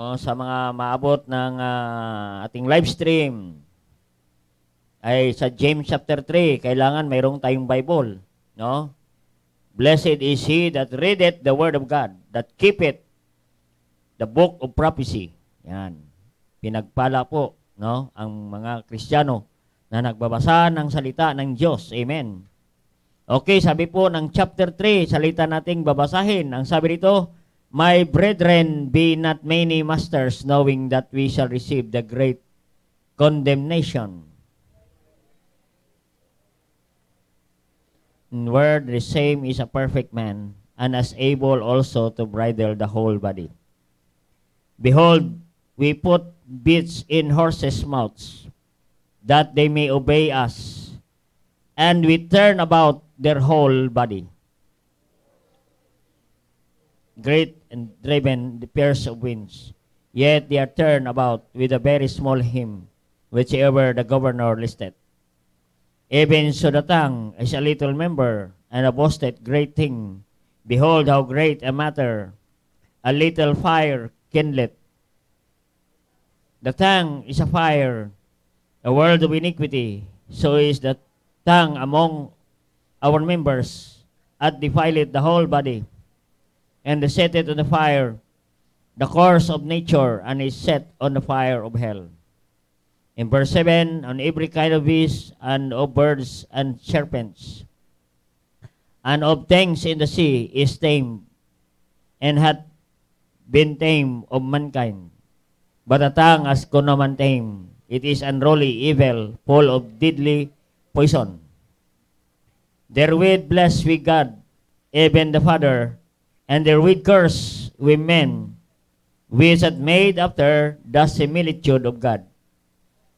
Sa mga maabot ng ating live stream ay sa James chapter 3, kailangan mayroong tayong Bible, no? Blessed is he that readeth the word of God, that keepeth the book of prophecy. Yan. Pinagpala po, no, ang mga Kristiyano na nagbabasa ng salita ng Diyos. Amen. Okay, sabi po ng chapter 3, salita nating babasahin. Ang sabi dito, "My brethren, be not many masters, knowing that we shall receive the great condemnation. Where the same is a perfect man, and as able also to bridle the whole body. Behold, we put bits in horses' mouths, that they may obey us, and we turn about their whole body. Great and driven the pairs of winds, yet they are turned about with a very small hymn, whichever the governor listeth. Even so the tongue is a little member, and a boasted great thing. Behold how great a matter a little fire kindleth. The tongue is a fire, a world of iniquity. So is the tongue among our members, and defileth the whole body, and set it on the fire, the course of nature, and is set on the fire of hell." In verse 7, "On every kind of beast, and of birds, and serpents, and of things in the sea is tamed, and hath been tamed of mankind. But the tongue has no man tamed. It is unruly, evil, full of deadly poison. Therewith bless we God, even the Father, and therewith curse we men, which hath made after the similitude of God.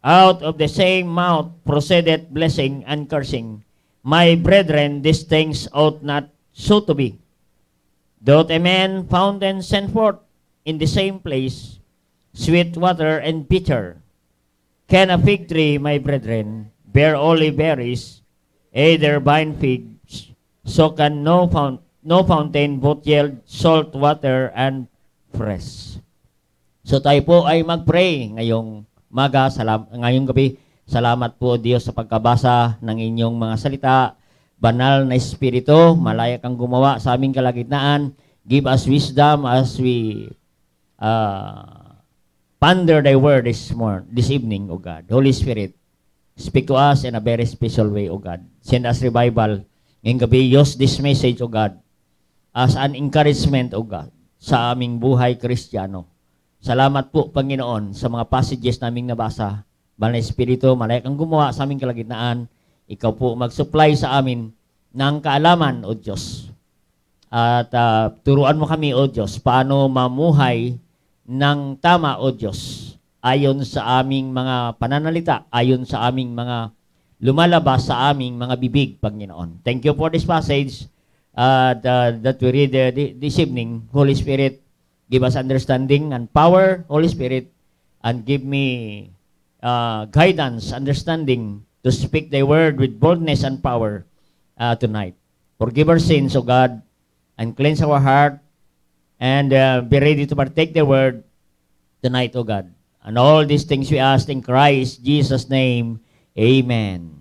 Out of the same mouth proceedeth blessing and cursing. My brethren, these things ought not so to be. Doth a man fountain send forth in the same place sweet water and bitter? Can a fig tree, my brethren, bear olive berries, either vine figs? So can no fountain both yield salt water and fresh." So tayo po ay mag-pray ngayong ngayong gabi. Salamat po Diyos sa pagkabasa ng inyong mga salita. Banal na Espiritu, malaya kang gumawa sa aming kalagitnaan. Give us wisdom as we ponder thy word this evening, O God. Holy Spirit, speak to us in a very special way, O God. Send us revival. Ngayong gabi, use this message, O God, as an encouragement, O God, sa aming buhay Kristiyano. Salamat po, Panginoon, sa mga passages naming nabasa. Banal na Espiritu, malaya kang gumawa sa aming kalagitnaan. Ikaw po mag-supply sa amin ng kaalaman, O Diyos. At turuan mo kami, O Diyos, paano mamuhay ng tama, O Diyos, ayon sa aming mga pananalita, ayon sa aming mga lumalabas sa aming mga bibig, Panginoon. Thank you for this passage that we read this evening. Holy Spirit, give us understanding and power, Holy Spirit, and give me guidance, understanding to speak thy word with boldness and power tonight. Forgive our sins, O God, and cleanse our heart, and be ready to partake the word tonight, O God. And all these things we ask in Christ Jesus' name. Amen.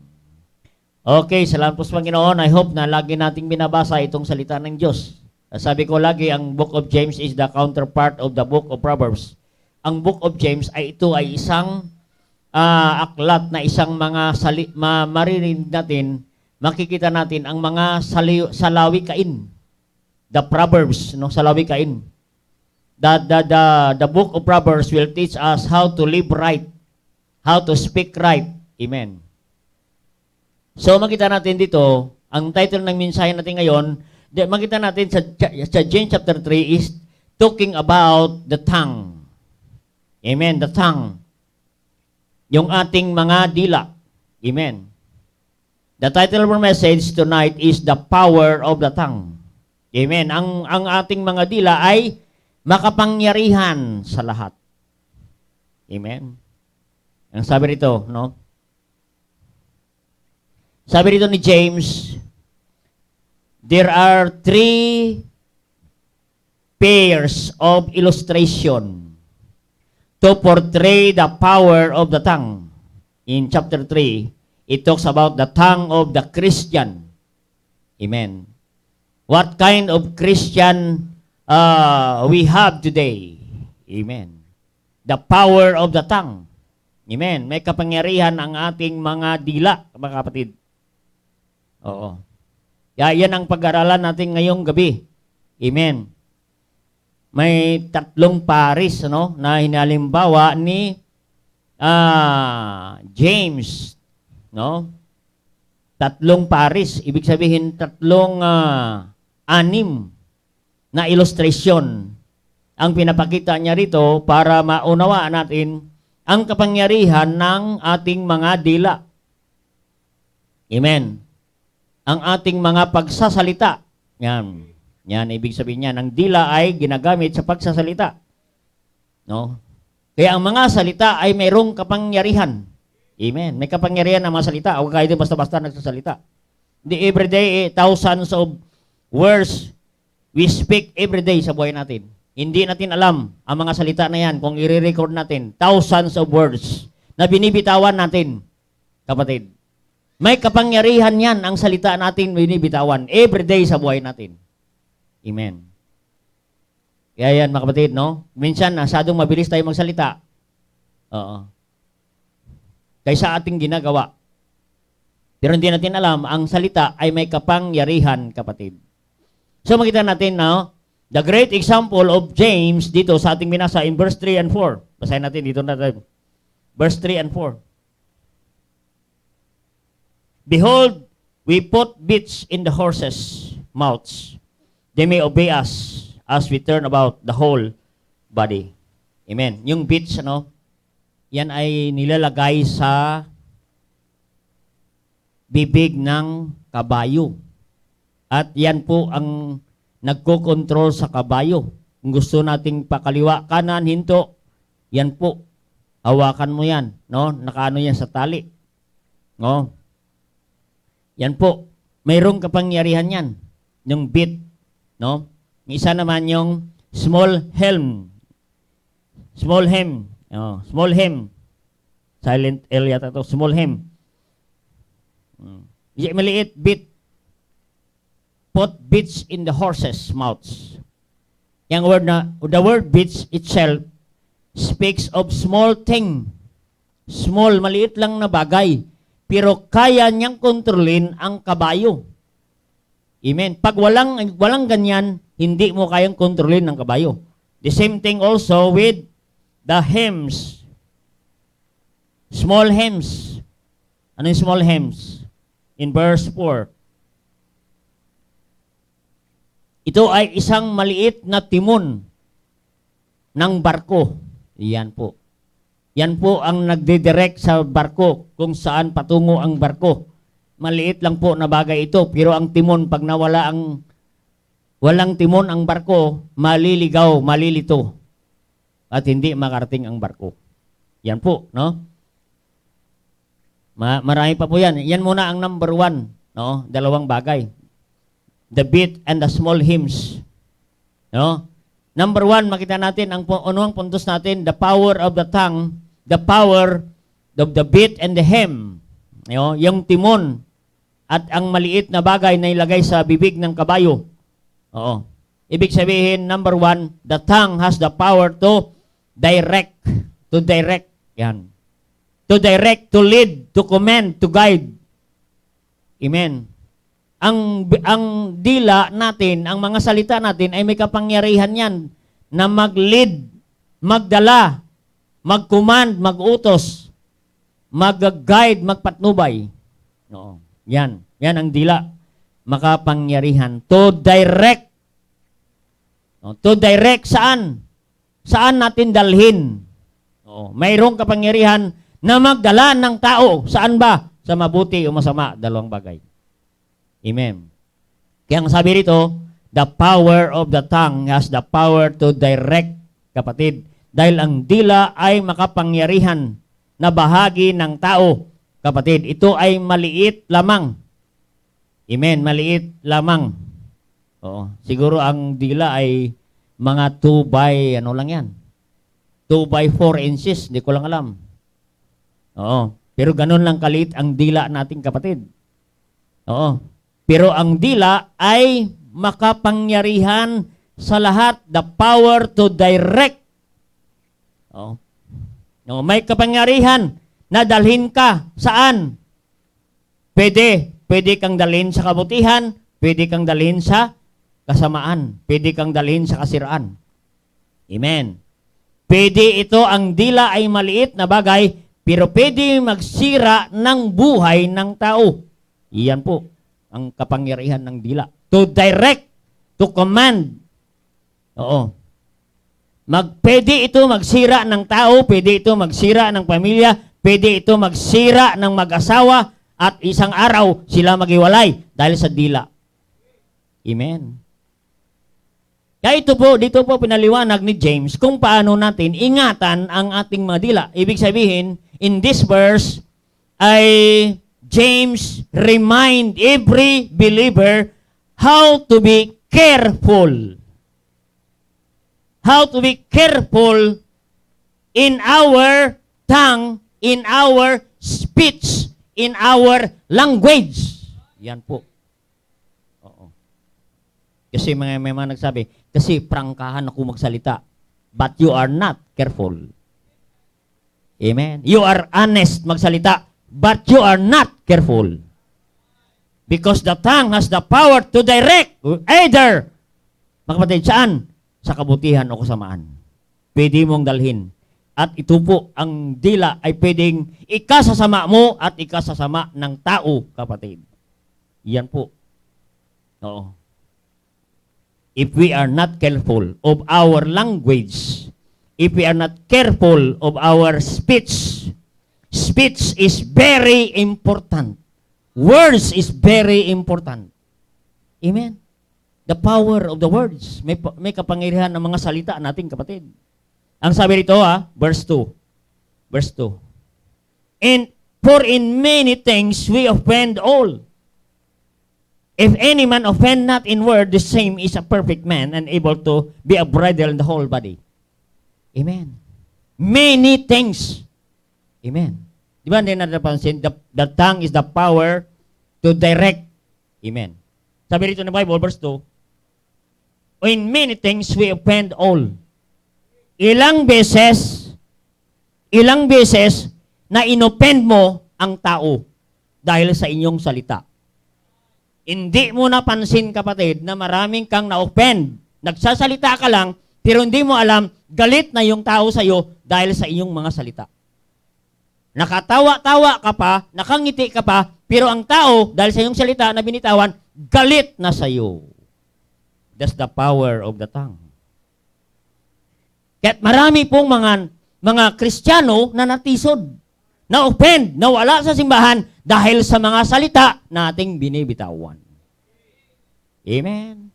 Okay, salamat po sa Panginoon. I hope na lagi nating binabasa itong salita ng Diyos. Sabi ko lagi, ang Book of James is the counterpart of the Book of Proverbs. Ang Book of James ay ito ay isang aklat na isang mga maririnig natin, makikita natin ang mga salawikain. The Proverbs, no, salawikain. The Book of Proverbs will teach us how to live right, how to speak right. Amen. So makita natin dito, ang title ng mensahe natin ngayon, makita natin sa James chapter 3 is talking about the tongue. Amen, the tongue. Yung ating mga dila. Amen. The title of our message tonight is the power of the tongue. Amen. Ang ating mga dila ay makapangyarihan sa lahat. Amen. Ang sabi rito, no? Sabi rito ni James, there are three pairs of illustration to portray the power of the tongue. In chapter 3, it talks about the tongue of the Christian. Amen. What kind of Christian we have today? Amen. The power of the tongue. Amen. May kapangyarihan ang ating mga dila, mga kapatid. Oo. Yan ang pag-aralan natin ngayong gabi. Amen. May 3 paris na hinalimbawa ni James, 3 paris, ibig sabihin 3 anim na illustration ang pinapakita niya rito para maunawaan natin ang kapangyarihan ng ating mga dila. Amen. Ang ating mga pagsasalita. Yan, ibig sabihin niya, ng dila ay ginagamit sa pagsasalita. No? Kaya ang mga salita ay mayroong kapangyarihan. Amen. May kapangyarihan ang mga salita. Huwag kayo basta-basta nagsasalita. Hindi everyday, thousands of words we speak everyday sa buhay natin. Hindi natin alam ang mga salita na yan kung i-record natin. Thousands of words na binibitawan natin, kapatid. May kapangyarihan yan ang salita natin binibitawan everyday sa buhay natin. Amen. Kaya yan, mga kapatid, no? Minsan, nasadong mabilis tayo magsalita. Oo. Kaysa ating ginagawa. Pero hindi natin alam, ang salita ay may kapangyarihan, kapatid. So, makita natin, no? The great example of James dito sa ating binasa in verse 3 and 4. Basahin natin dito natin. Verse 3 and 4. Behold, we put bits in the horses' mouths. They may obey us as we turn about the whole body. Amen. Yung bits, yan ay nilalagay sa bibig ng kabayo. At yan po ang nagko-control sa kabayo. Kung gusto nating pakaliwa, kanan, hinto, yan po. Hawakan mo yan, Nakaano yan sa tali. Yan po. Mayroong kapangyarihan yan. Yung bit, Isa naman yung small helm. Small hem. Small hem. Silent L yata to. Small hem. Maliit bit. Put bits in the horses' mouths. Yung word the word bits itself speaks of small thing. Small, maliit lang na bagay. Pero kaya niyang kontrolin ang kabayo. Amen. Pag walang ganyan, hindi mo kayang kontrolin ng kabayo. The same thing also with the hems. Small hems. Ano yung small hems? In verse 4. Ito ay isang maliit na timon ng barko. Yan po. Yan po ang nagdidirect sa barko kung saan patungo ang barko. Maliit lang po na bagay ito, pero ang timon, pag nawala walang timon ang barko, maliligaw, malilito. At hindi makarating ang barko. Yan po, Marami pa po yan. Yan muna ang number 1, 2 bagay. The bit and the small hymns. Number 1, makita natin ang unang puntos natin, the power of the tongue, the power of the bit and the hem. Yung timon at ang maliit na bagay na ilagay sa bibig ng kabayo. Ibig sabihin, number 1, the tongue has the power to direct. To direct. Yan. To direct, to lead, to command, to guide. Amen. Ang dila natin, ang mga salita natin ay may kapangyarihan yan na mag-lead, magdala, mag-command, mag-utos, mag-guide, magpatnubay. Yan ang dila. Makapangyarihan. To direct. To direct saan? Saan natin dalhin? Mayroong kapangyarihan na magdala ng tao. Saan ba? Sa mabuti o masama, 2 bagay. Amen. Kaya ang sabi rito, the power of the tongue has the power to direct, kapatid. Dahil ang dila ay makapangyarihan na bahagi ng tao, kapatid. Ito ay maliit lamang. Amen, maliit lamang. Siguro ang dila ay mga 2 by, lang yan? 2 2 by 4 inches, hindi ko lang alam. Oo. Pero ganun lang kaliit ang dila nating kapatid. Oo. Pero ang dila ay makapangyarihan sa lahat, the power to direct. Oo. No, may kapangyarihan na dalhin ka saan? Pwede kang dalhin sa kabutihan, pwede kang dalhin sa kasamaan, pwede kang dalhin sa kasiraan. Amen. Pwede ito, ang dila ay maliit na bagay, pero pwede magsira ng buhay ng tao. Iyan po ang kapangyarihan ng dila. To direct, to command. Oo. Pwede ito magsira ng tao, pwede ito magsira ng pamilya, pwede ito magsira ng mag-asawa, at isang araw sila maghiwalay dahil sa dila. Amen. Kaya dito po pinaliwanag ni James kung paano natin ingatan ang ating mga dila. Ibig sabihin, in this verse, ay James remind every believer how to be careful. How to be careful in our tongue, in our speech, in our language. Yan po. Oo. Kasi may mga nagsabi, kasi prangkahan ako magsalita. But you are not careful. Amen. You are honest magsalita, but you are not careful. Because the tongue has the power to direct either, mga kapatid, saan? Sa kabutihan o kasamaan. Pwede mong dalhin. At ito po, ang dila ay pwedeng ikasasama mo at ikasasama ng tao, kapatid. Yan po. Oo. If we are not careful of our language, if we are not careful of our speech, speech is very important. Words is very important. Amen. The power of the words. May kapangyarihan ng mga salita nating kapatid. Ang sabi rito, verse 2. Verse 2. And for in many things we offend all. If any man offend not in word, the same is a perfect man and able to be a bridle in the whole body. Amen. Many things. Amen. Di ba hindi napansin? The tongue is the power to direct. Amen. Sabi rito ng Bible, verse 2. In many things we offend all. Ilang beses na inoffend mo ang tao dahil sa inyong salita. Hindi mo napansin, kapatid, na maraming kang na-offend. Nagsasalita ka lang, pero hindi mo alam, galit na yung tao sa iyo dahil sa inyong mga salita. Nakatawa-tawa ka pa, nakangiti ka pa, pero ang tao, dahil sa iyong salita na binitawan, galit na sa iyo. That's the power of the tongue. Kaya't marami pong mga Kristiyano na natisod, na-offend, nawala sa simbahan dahil sa mga salita nating binibitawan. Amen.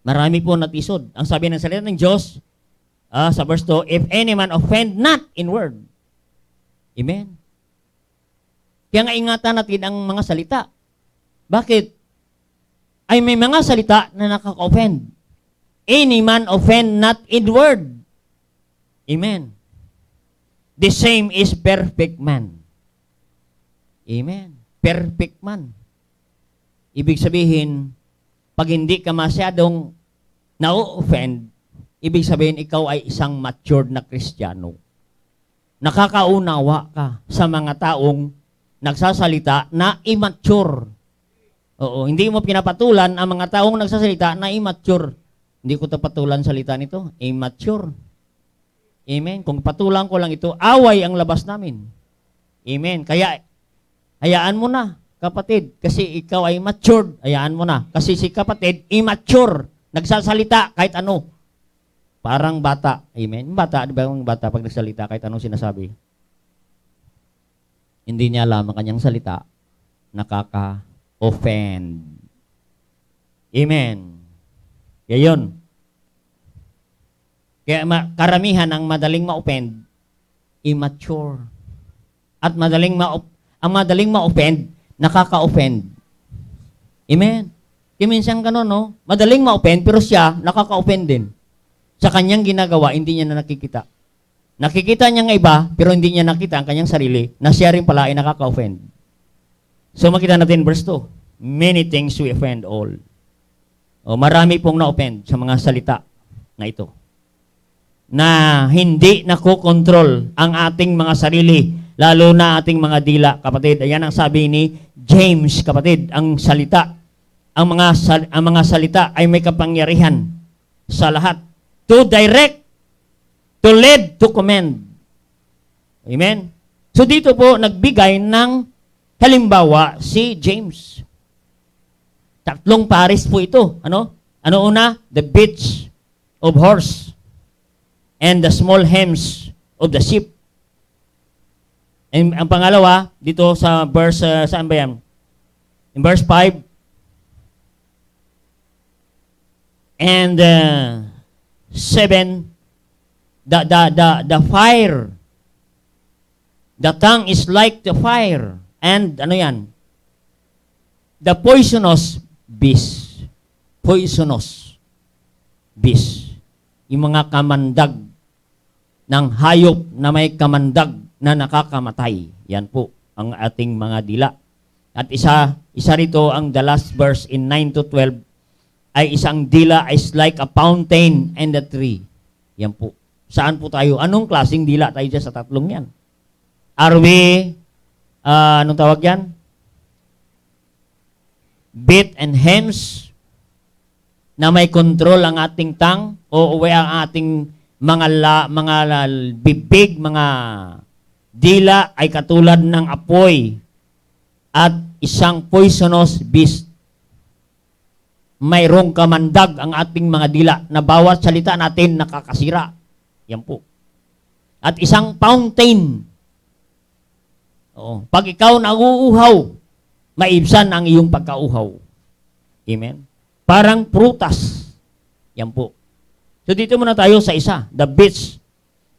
Marami po natisod. Ang sabi ng salita ng Diyos, sa verse 2, if any man offend not in word. Amen. Kaya nga ingatan natin ang mga salita. Bakit? Ay may mga salita na nakaka-offend. Any man offend not in word. Amen. The same is perfect man. Amen. Perfect man. Ibig sabihin, pag hindi ka masyadong na-offend, ibig sabihin ikaw ay isang matured na Kristiyano. Nakakaunawa ka sa mga taong nagsasalita na immature. Oo, hindi mo pinapatulan ang mga taong nagsasalita na immature. Hindi ko patulan salita nito. Immature. Amen. Kung patulan ko lang ito, away ang labas namin. Amen. Kaya, hayaan mo na, kapatid. Kasi ikaw ay matured. Hayaan mo na. Kasi si kapatid, immature. Nagsasalita kahit ano. Parang bata. Amen. Bata, di ba yung bata pag nagsalita kahit anong sinasabi? Hindi niya alam ang kanyang salita. Nakaka-offend. Amen. Kaya yun. Kaya karamihan ang madaling ma-offend, immature. At ang madaling ma-offend, nakaka-offend. Amen. Kaya minsan ganun, no? Madaling ma-offend, pero siya, nakaka-offend din. Sa kanyang ginagawa, hindi niya na nakikita. Nakikita niya ng iba, pero hindi niya nakita ang kanyang sarili, na siya rin pala ay nakaka-offend. So makita natin verse 2. Many things we offend all. O, marami pong na-offend sa mga salita na ito. Na hindi nakokontrol ang ating mga sarili, lalo na ating mga dila, kapatid. Ayan ang sabi ni James, kapatid, ang salita, ang mga salita ay may kapangyarihan sa lahat. To direct, to lead, to command. Amen? So dito po, nagbigay ng halimbawa si James. Tatlong pares po ito. Ano? Ano una? The bits of horse and the small hems of the sheep. And ang pangalawa, dito sa verse, saan ba yan? In verse 5, and 7, the fire. The tongue is like the fire. And ano yan? The poisonous beast. Poisonous beast. Yung mga kamandag ng hayop na may kamandag na nakakamatay. Yan po ang ating mga dila. At isa rito ang the last verse in 9 to 12 ay isang dila is like a fountain and a tree. Yan po. Saan po tayo? Anong klaseng dila tayo dyan sa tatlong yan? Are we, anong tawag yan? Bit and hems na may control ang ating tongue o ang ating mga bibig, mga dila ay katulad ng apoy at isang poisonous beast. Mayroong kamandag ang ating mga dila na bawat salita natin nakakasira. Yan po. At isang fountain. Oo. Pag ikaw nauuhaw, maibsan ang iyong pagkauhaw. Amen? Parang prutas. Yan po. So dito muna tayo sa isa. The beach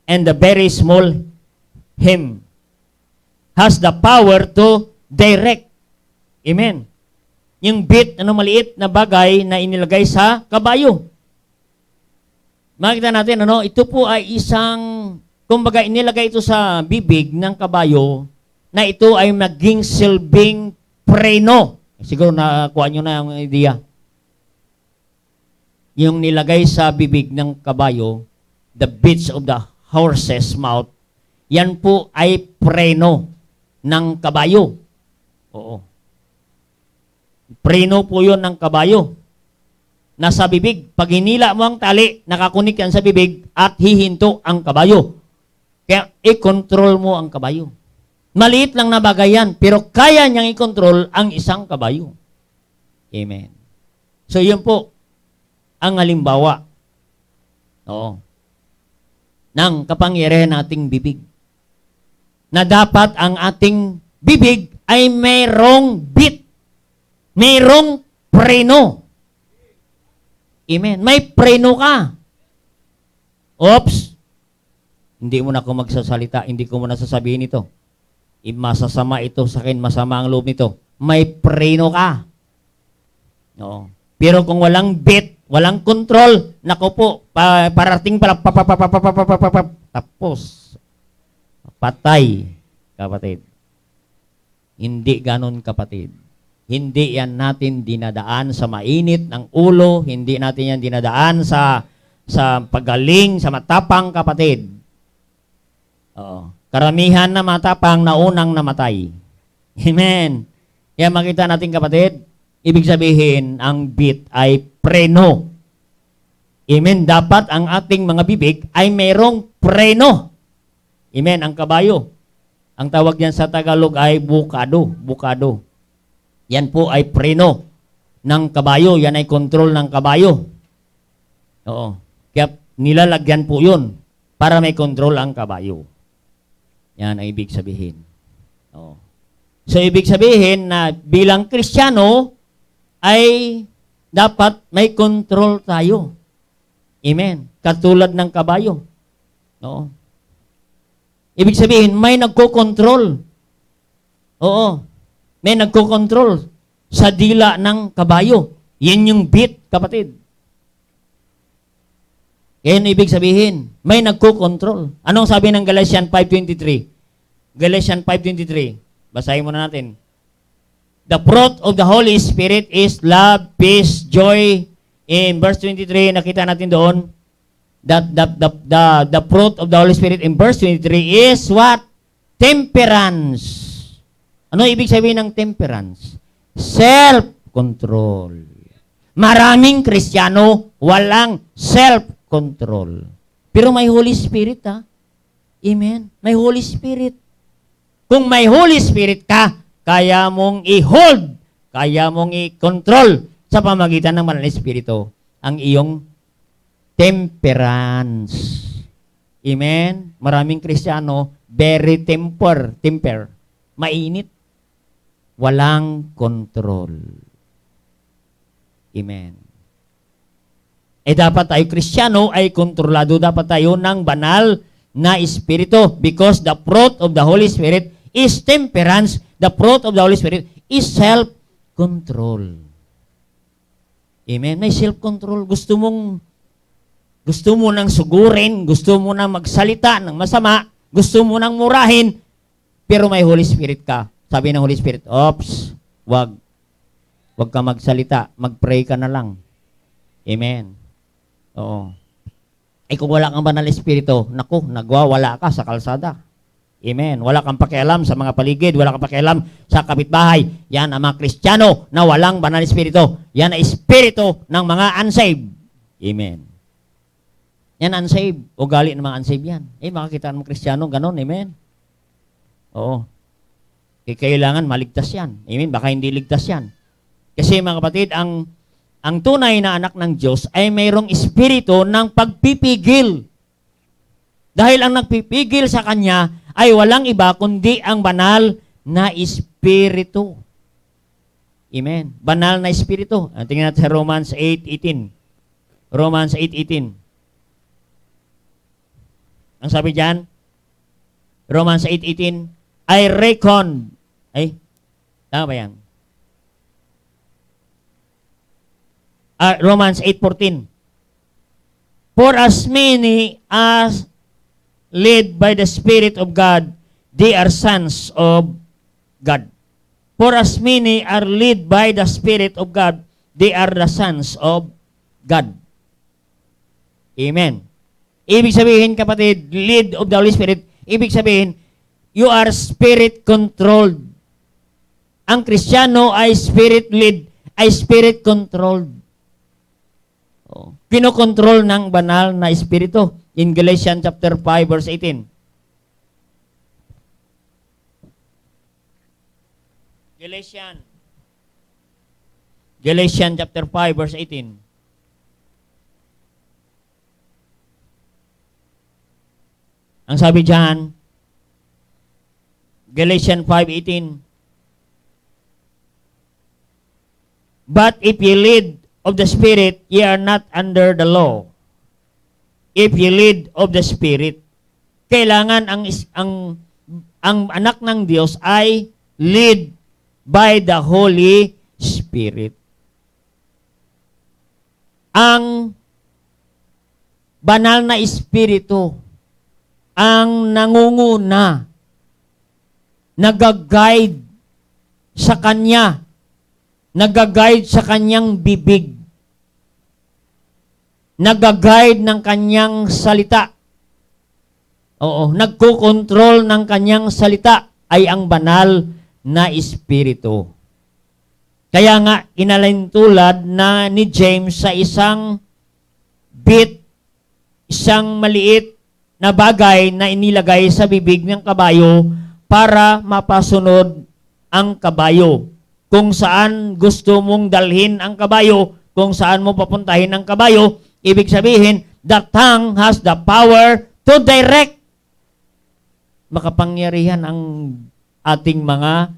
and the very small him has the power to direct. Amen? Yung bit, maliit na bagay na inilagay sa kabayo. Makita natin, ito po ay isang, kumbaga inilagay ito sa bibig ng kabayo na ito ay maging silbing preno. Siguro nakuha nyo na yung idea. Yung nilagay sa bibig ng kabayo, the bits of the horse's mouth, yan po ay preno ng kabayo. Oo. Preno po yun ng kabayo. Nasa bibig. Pag hinila mo ang tali, nakakunik yan sa bibig at hihinto ang kabayo. Kaya i-control mo ang kabayo. Maliit lang na bagay yan, pero kaya niyang i-control ang isang kabayo. Amen. So yun po ang halimbawa ng kapangyarihan nating bibig. Na dapat ang ating bibig ay mayroong bit. Mayroong preno. Amen. May preno ka. Oops. Hindi mo na ako magsasalita. Hindi ko mo na sasabihin ito. Masasama ito sa akin. Masama ang loob nito. May preno ka. No. Pero kung walang bit, walang control, nako po, parating pala, tapos, patay, kapatid. Hindi ganon, kapatid. Hindi yan natin dinadaan sa mainit ng ulo, hindi natin yan dinadaan sa pagaling, sa matapang, kapatid. Karamihan na matapang na unang namatay. Amen. Kaya makita natin, kapatid, ibig sabihin, ang bit ay preno. Amen. Dapat ang ating mga bibig ay mayroong preno. Amen. Ang kabayo. Ang tawag yan sa Tagalog ay bukado. Bukado. Yan po ay preno ng kabayo. Yan ay control ng kabayo. Oo. Kaya nilalagyan po yun para may control ang kabayo. Yan ang ibig sabihin. Oo. So, ibig sabihin na bilang Kristiyano ay dapat may control tayo. Amen. Katulad ng kabayo. Oo. Ibig sabihin, may nagko-control. Oo. May nagko-control sa dila ng kabayo. Yan yung bit, kapatid. Yan ibig sabihin, may nagko-control. Anong sabi ng Galatians 5:23? Galatians 5:23. Basahin muna natin. The fruit of the Holy Spirit is love, peace, joy. In verse 23, nakita natin doon that the fruit of the Holy Spirit in verse 23 is what? Temperance. Ano ibig sabihin ng temperance? Self-control. Maraming Kristiyano walang self-control. Pero may Holy Spirit, ha? Amen. May Holy Spirit. Kung may Holy Spirit ka, kaya mong i-hold, kaya mong i-control sa pamagitan ng Banal na Espiritu ang iyong temperance. Amen? Maraming Kristiyano, very temper, mainit, walang control. Amen. Dapat tayo Kristiyano ay kontrolado, dapat tayo ng banal na Espiritu because the fruit of the Holy Spirit is temperance. The fruit of the Holy Spirit is self-control. Amen? May self-control. Gusto mo nang sugurin, gusto mo nang magsalita ng masama, gusto mo nang murahin, pero may Holy Spirit ka. Sabi ng Holy Spirit, oops, wag ka magsalita, mag-pray ka na lang. Amen. Oo. Kung wala kang banal na Espiritu, naku, nagwawala ka sa kalsada. Amen. Wala kang pakialam sa mga paligid, wala kang pakialam sa kapitbahay. Yan ang mga Kristiyano na walang banal na Espiritu. Yan ang Espiritu ng mga unsaved. Amen. Yan unsaved. Ugali ng mga unsaved yan. Makakita ng Kristiyano, ganun. Amen. Oo. Kailangan maligtas yan. Amen. Baka hindi ligtas yan. Kasi mga kapatid, ang tunay na anak ng Diyos ay mayroong espiritu ng pagpipigil. Dahil ang nagpipigil sa Kanya ay walang iba kundi ang banal na espiritu. Amen. Banal na espiritu. Tingnan natin sa Romans 8:18. Romans 8:18. Ang sabi diyan, Romans 8:18, I reckon. Tama ba yan? Romans 8:14. For as many as led by the Spirit of God, they are sons of God. For as many are led by the Spirit of God, they are the sons of God. Amen. Ibig sabihin, kapatid, lead of the Holy Spirit, ibig sabihin, you are Spirit-controlled. Ang Kristiyano ay Spirit-led, ay Spirit-controlled. Kinokontrol ng banal na Espiritu. In Galatians chapter 5, verse 18. Galatians chapter 5, verse 18. Ang sabi diyan, Galatians 5:18. But if ye lead of the Spirit, ye are not under the law. If ye lead of the Spirit, kailangan ang anak ng Diyos ay lead by the Holy Spirit. Ang banal na Espiritu ang nangunguna, nag-guide sa Kanya, nag-guide sa Kanyang bibig, nag-guide ng Kanyang salita. Oo, nagko-control ng Kanyang salita ay ang banal na Espiritu. Kaya nga, inalintulad na ni James sa isang isang maliit na bagay na inilagay sa bibig ng kabayo para mapasunod ang kabayo. Kung saan gusto mong dalhin ang kabayo, kung saan mo papuntahin ang kabayo, ibig sabihin, the tongue has the power to direct. Makapangyarihan ang ating mga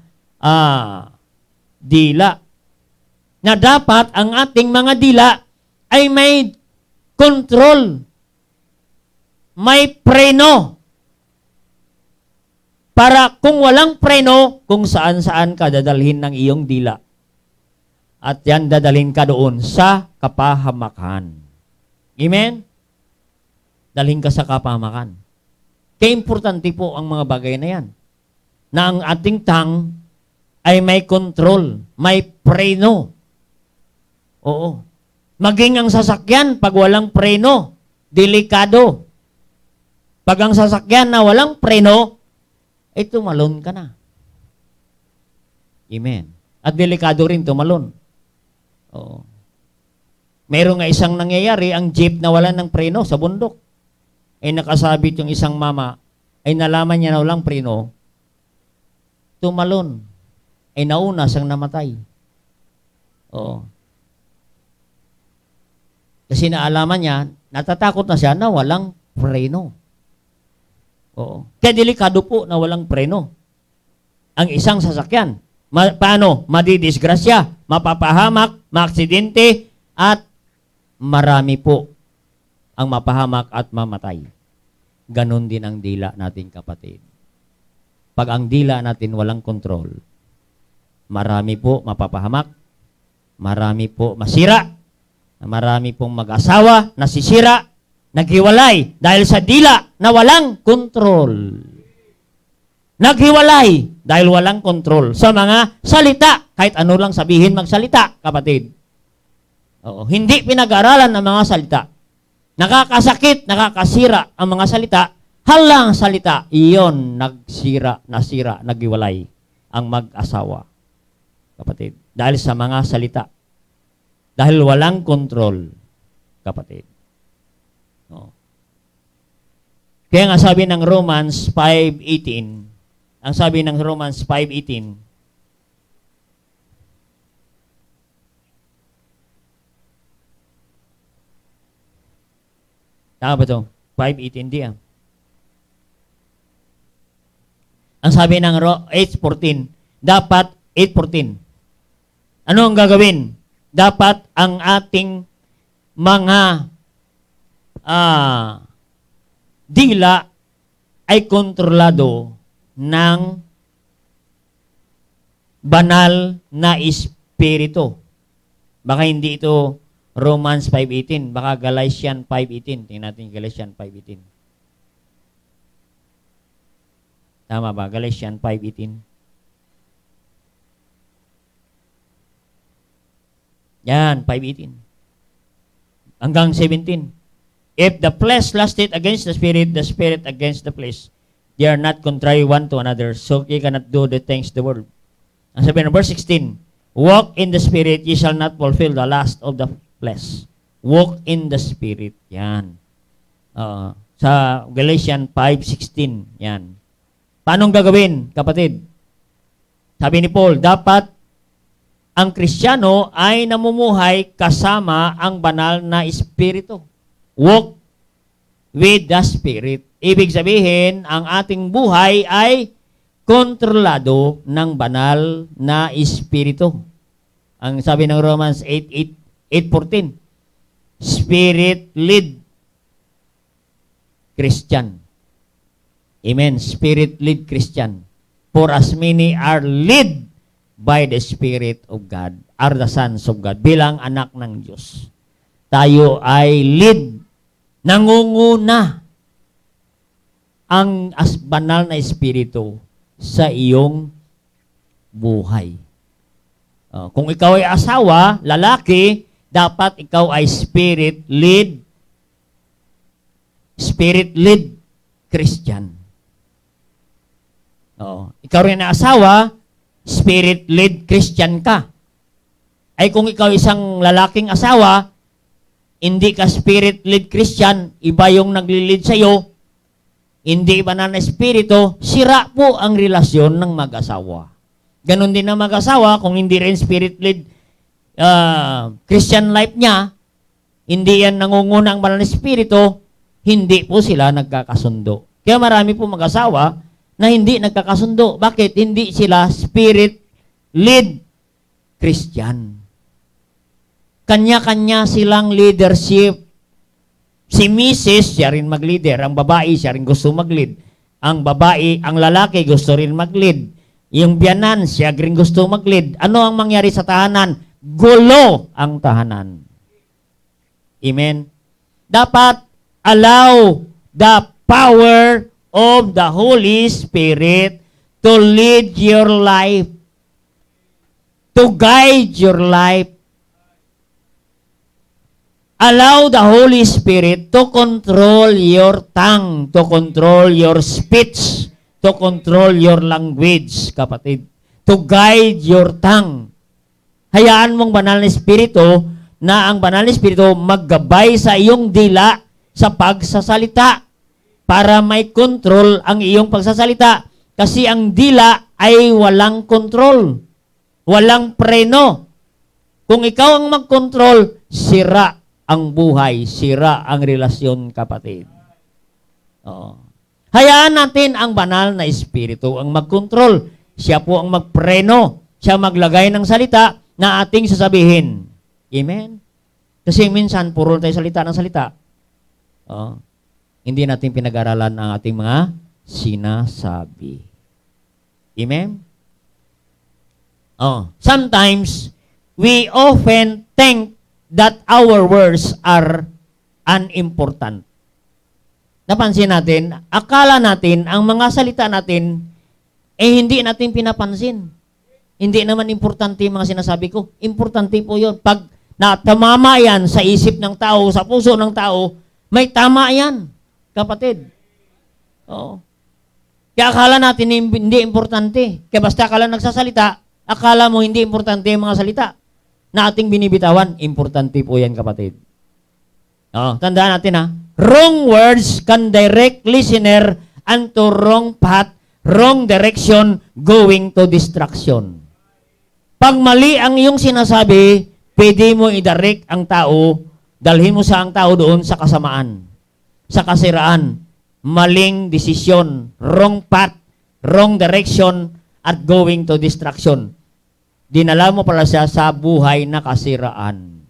dila. Na dapat ang ating mga dila ay may control, may preno. Para kung walang preno, kung saan-saan ka dadalhin ng iyong dila. At yan dadalhin ka doon sa kapahamakan. Amen? dalhin ka sa kapahamakan. Kaya importante po ang mga bagay na yan. Na ang ating tongue ay may control, may preno. Oo. Maging ang sasakyan pag walang preno, delikado. Pag ang sasakyan na walang preno, ay tumalon ka na. Amen. At delikado rin tumalon. Oo. Meron nga isang nangyayari, ang jeep na wala ng preno sa bundok. Ay nakasabit yung isang mama, ay nalaman niya na walang preno, tumalon. Ay nauna siyang namatay. Oo. Kasi naalaman niya, natatakot na siya na walang preno. Oo. Kaya delikado po na walang preno. Ang isang sasakyan, paano? Madidisgrasya, mapapahamak, maaksidente, at marami po ang mapahamak at mamatay. Ganon din ang dila natin, kapatid. Pag ang dila natin walang kontrol, marami po mapapahamak, marami po masira, marami pong mag-asawa, nasisira, naghiwalay dahil sa dila na walang kontrol. Naghiwalay dahil walang kontrol sa mga salita. Kahit ano lang sabihin magsalita, kapatid. Oo, hindi pinag-aralan ang mga salita. Nakakasakit, nakakasira ang mga salita. Halang salita, iyon nasira, naghiwalay ang mag-asawa. Kapatid, dahil sa mga salita. Dahil walang kontrol, kapatid. Oo. Kaya nga sabi ng Romans 5:18, ang sabi ng Romans 5:18, tama ba ito? 5:18, di ah. Ang sabi ng 8:14, dapat 8:14. Ano ang gagawin? Dapat ang ating mga dila ay kontrolado ng banal na espiritu. Baka hindi ito Romans 5:18, baka Galatians 5:18. Tingnan natin Galatians 5:18. Tama ba? Galatians 5:18. Yan, 5:18. Hanggang 17. If the flesh lusteth against the spirit against the flesh. They are not contrary one to another, so ye cannot do the things the world. Ang sabi ng verse 16, walk in the spirit, ye shall not fulfill the lust of the flesh. Walk in the spirit. Yan. Sa Galatians 5:16. Yan. Paano gagawin, kapatid? Sabi ni Paul, dapat ang Kristiyano ay namumuhay kasama ang banal na espiritu. Walk with the Spirit. Ibig sabihin, ang ating buhay ay kontrolado ng banal na espiritu. Ang sabi ng Romans 8:14, Spirit-led Christian. Amen. Spirit-led Christian. For as many are led by the Spirit of God, are the sons of God. Bilang anak ng Diyos. Tayo ay lead, nangunguna ang banal na espiritu sa iyong buhay. Kung ikaw ay asawa, lalaki, dapat ikaw ay spirit-led Christian. Ikaw rin na asawa, spirit-led Christian ka. Ay kung ikaw isang lalaking asawa, hindi ka spirit-led Christian, iba yung nagli-lead sa'yo, hindi iba na espiritu, sira po ang relasyon ng mag-asawa. Ganon din ang mag-asawa, kung hindi rin spirit-led Christian life niya, hindi yan nangunguna ang banal na espiritu, hindi po sila nagkakasundo. Kaya marami po mag-asawa na hindi nagkakasundo. Bakit? Hindi sila spirit-led Christian. Kanya-kanya silang leadership. Si Mrs., siya rin mag-leader. Ang babae, siya rin gusto mag-lead. Ang babae, ang lalaki, gusto rin mag-lead. Yung biyanan, siya rin gusto mag-lead. Ano ang mangyari sa tahanan? Gulo ang tahanan. Amen? Dapat, Allow the power of the Holy Spirit to lead your life, to guide your life. Allow the Holy Spirit to control your tongue, to control your speech, to control your language, kapatid. To guide your tongue. Hayaan mong banal na Espiritu na ang banal na Espiritu maggabay sa iyong dila sa pagsasalita para may control ang iyong pagsasalita. Kasi ang dila ay walang control, walang preno. Kung ikaw ang mag-control, sira ang buhay, sira ang relasyon, kapatid. Oo. Hayaan natin ang banal na Espiritu ang mag-control. Siya po ang magpreno. Siya maglagay ng salita na ating sasabihin. Amen? Kasi minsan, puro tayo salita ng salita. Oo. Hindi natin pinag-aralan ang ating mga sinasabi. Amen? Oh, sometimes, we often think that our words are unimportant. Napansin natin, akala natin, ang mga salita natin, hindi natin pinapansin. Hindi naman importante yung mga sinasabi ko. Importante po yun. Pag natamama yan sa isip ng tao, sa puso ng tao, may tama yan, kapatid. Oo. Kaya akala natin hindi importante. Kaya basta akala nagsasalita, akala mo hindi importante yung mga salita na ating binibitawan, importante po yan, kapatid. Tandaan natin ha. Wrong words can direct listener unto wrong path, wrong direction, going to distraction. Pag mali ang iyong sinasabi, pwede mo i-direct ang tao, dalhin mo sa ang tao doon sa kasamaan, sa kasiraan, maling desisyon, wrong path, wrong direction, at going to distraction. Dinala mo pala siya sa buhay na kasiraan.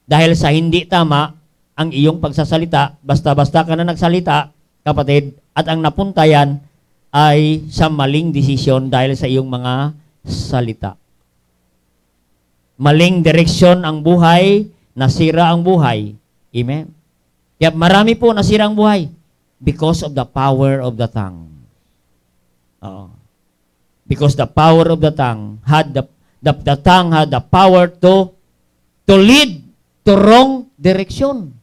Dahil sa hindi tama ang iyong pagsasalita, basta-basta ka na nagsalita, kapatid, at ang napunta yan ay sa maling desisyon dahil sa iyong mga salita. Maling direksyon ang buhay, nasira ang buhay. Amen? Kaya marami po nasira ang buhay because of the power of the tongue. Oo. Because the power of the tongue had the tongue had the power to lead to wrong direction.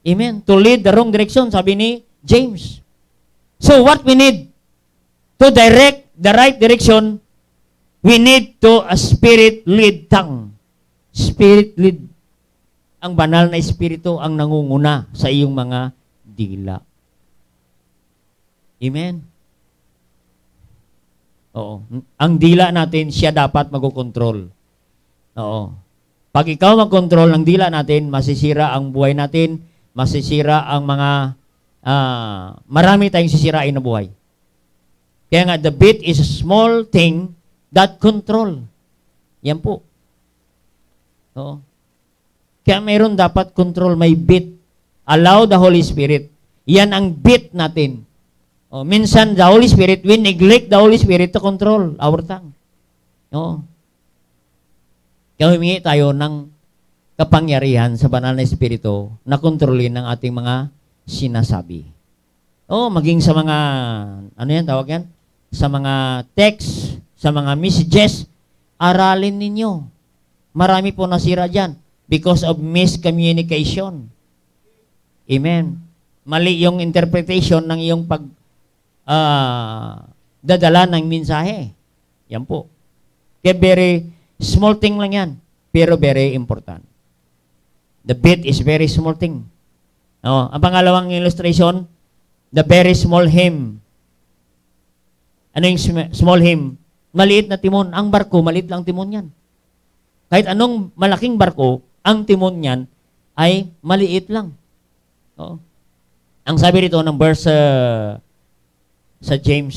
Amen. To lead the wrong direction, sabi ni James. So what we need to direct the right direction, we need to a spirit-led tongue. Spirit-led. Ang banal na espiritu ang nangunguna sa iyong mga dila. Amen. Oo. Ang dila natin, siya dapat magkokontrol. Oo. Pag ikaw magkontrol ng dila natin, masisira ang buhay natin, masisira ang mga, marami tayong sisirain na buhay. Kaya nga, the bit is a small thing that control. Yan po. Oo. Kaya mayroon dapat control, may bit. Allow the Holy Spirit. Yan ang bit natin. Minsan, the Holy Spirit, we neglect the Holy Spirit to control our tongue. Oo. Kaya humingi tayo ng kapangyarihan sa banal na Espiritu na kontrolin ang ating mga sinasabi. Maging sa mga, ano yan, tawag yan? Sa mga text, sa mga messages, aralin ninyo. Marami po nasira dyan because of miscommunication. Amen. Mali yung interpretation ng iyong dadala ng mensahe. Yan po. Kaya very small thing lang yan, pero very important. The bit is very small thing. Ang pangalawang illustration, the very small hymn. Ano yung small hymn? Maliit na timon. Ang barko, maliit lang timon yan. Kahit anong malaking barko, ang timon yan ay maliit lang. Ang sabi rito ng verse sa James,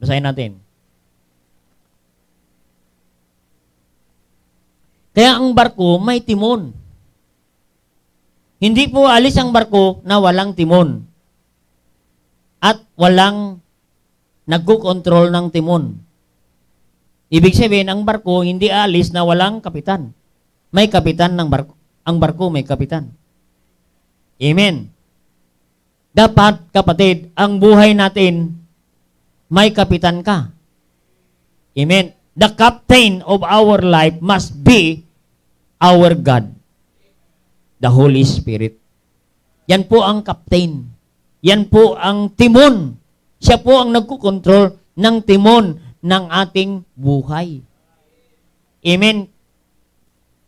basahin natin. Kaya ang barko may timon. Hindi po alis ang barko na walang timon. At walang nagkukontrol ng timon. Ibig sabihin, ang barko hindi alis na walang kapitan. May kapitan ng barko. Ang barko may kapitan. Amen. Dapat, kapatid, ang buhay natin, may kapitan ka. Amen. The captain of our life must be our God, the Holy Spirit. Yan po ang captain. Yan po ang timon. Siya po ang nagkukontrol ng timon ng ating buhay. Amen.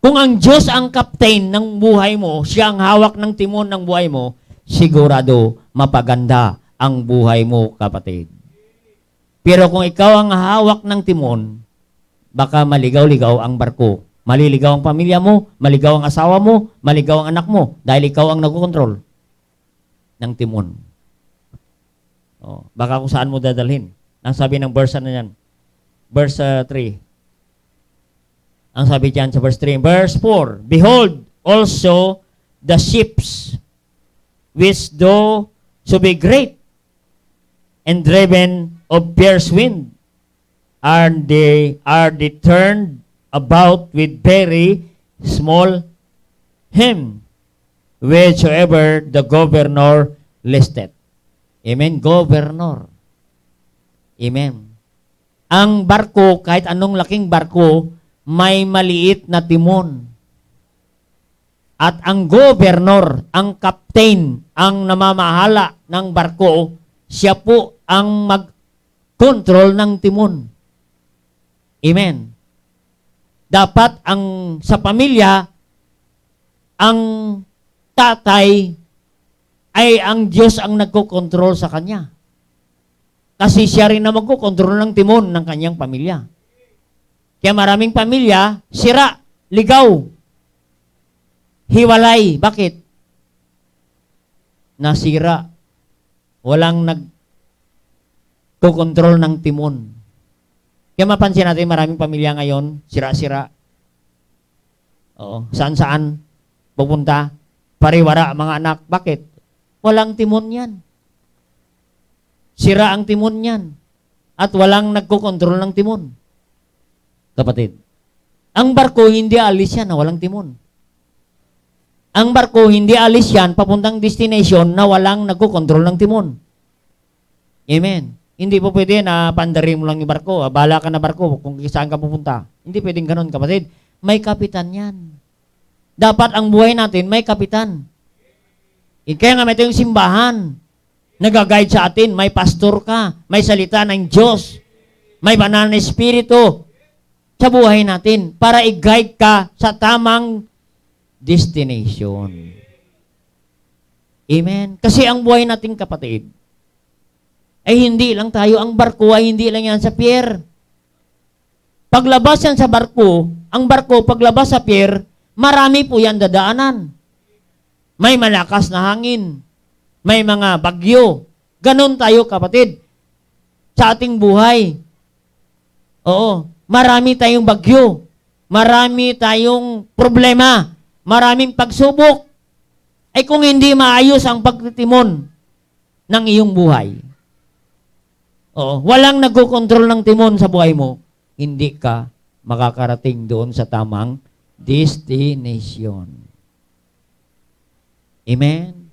Kung ang Diyos ang captain ng buhay mo, siya ang hawak ng timon ng buhay mo, sigurado mapaganda ang buhay mo, kapatid. Pero kung ikaw ang hawak ng timon, baka maligaw-ligaw ang barko. Maliligaw ang pamilya mo, maligaw ang asawa mo, maligaw ang anak mo, dahil ikaw ang nagkokontrol ng timon. Baka kung saan mo dadalhin. Ang sabi ng verse na yan, verse 3. Ang sabi diyan sa verse 3. Verse 4, Behold, also the ships, which though so be great, and driven of fierce wind, are they turned about with very small him, whichsoever the governor listeth. Amen. Governor. Amen. Ang barko, kahit anong laking barko, may maliit na timon. At ang governor, ang captain, ang namamahala ng barko, siya po ang mag-control ng timon. Amen. Dapat sa pamilya, ang tatay ay ang Diyos ang nagkokontrol sa kanya. Kasi siya rin na magkokontrol ng timon ng kanyang pamilya. Kaya maraming pamilya, sira, ligaw, hiwalay. Bakit? Nasira. Walang nagkokontrol ng timon. Kaya mapansin natin, maraming pamilya ngayon, sira-sira. Saan-saan pupunta, pariwara mga anak. Bakit? Walang timon yan. Sira ang timon yan. At walang nagkokontrol ng timon. Kapatid, ang barko hindi alis yan na walang timon. Ang barko hindi alis yan papuntang destination na walang nagkokontrol ng timon. Amen. Hindi po pwede na pandarin mo lang yung barko. Bahala ka na barko kung saan ka pupunta. Hindi pwedeng ganun, kapatid. May kapitan yan. Dapat ang buhay natin may kapitan. Kaya nga may tayong simbahan. Nag-guide sa atin. May pastor ka. May salita ng Diyos. May banal na espiritu sa buhay natin para i-guide ka sa tamang destination. Amen. Kasi ang buhay natin, kapatid, ay hindi lang tayo, ang barko ay hindi lang yan sa pier. Paglabas yan sa barko, ang barko paglabas sa pier, marami po yan dadaanan. May malakas na hangin, may mga bagyo. Ganon tayo, kapatid, sa ating buhay. Oo. Marami tayong bagyo. Marami tayong problema. Maraming pagsubok. Ay kung hindi maayos ang pagtitimon ng iyong buhay. Walang nagkokontrol ng timon sa buhay mo, hindi ka makakarating doon sa tamang destination. Amen?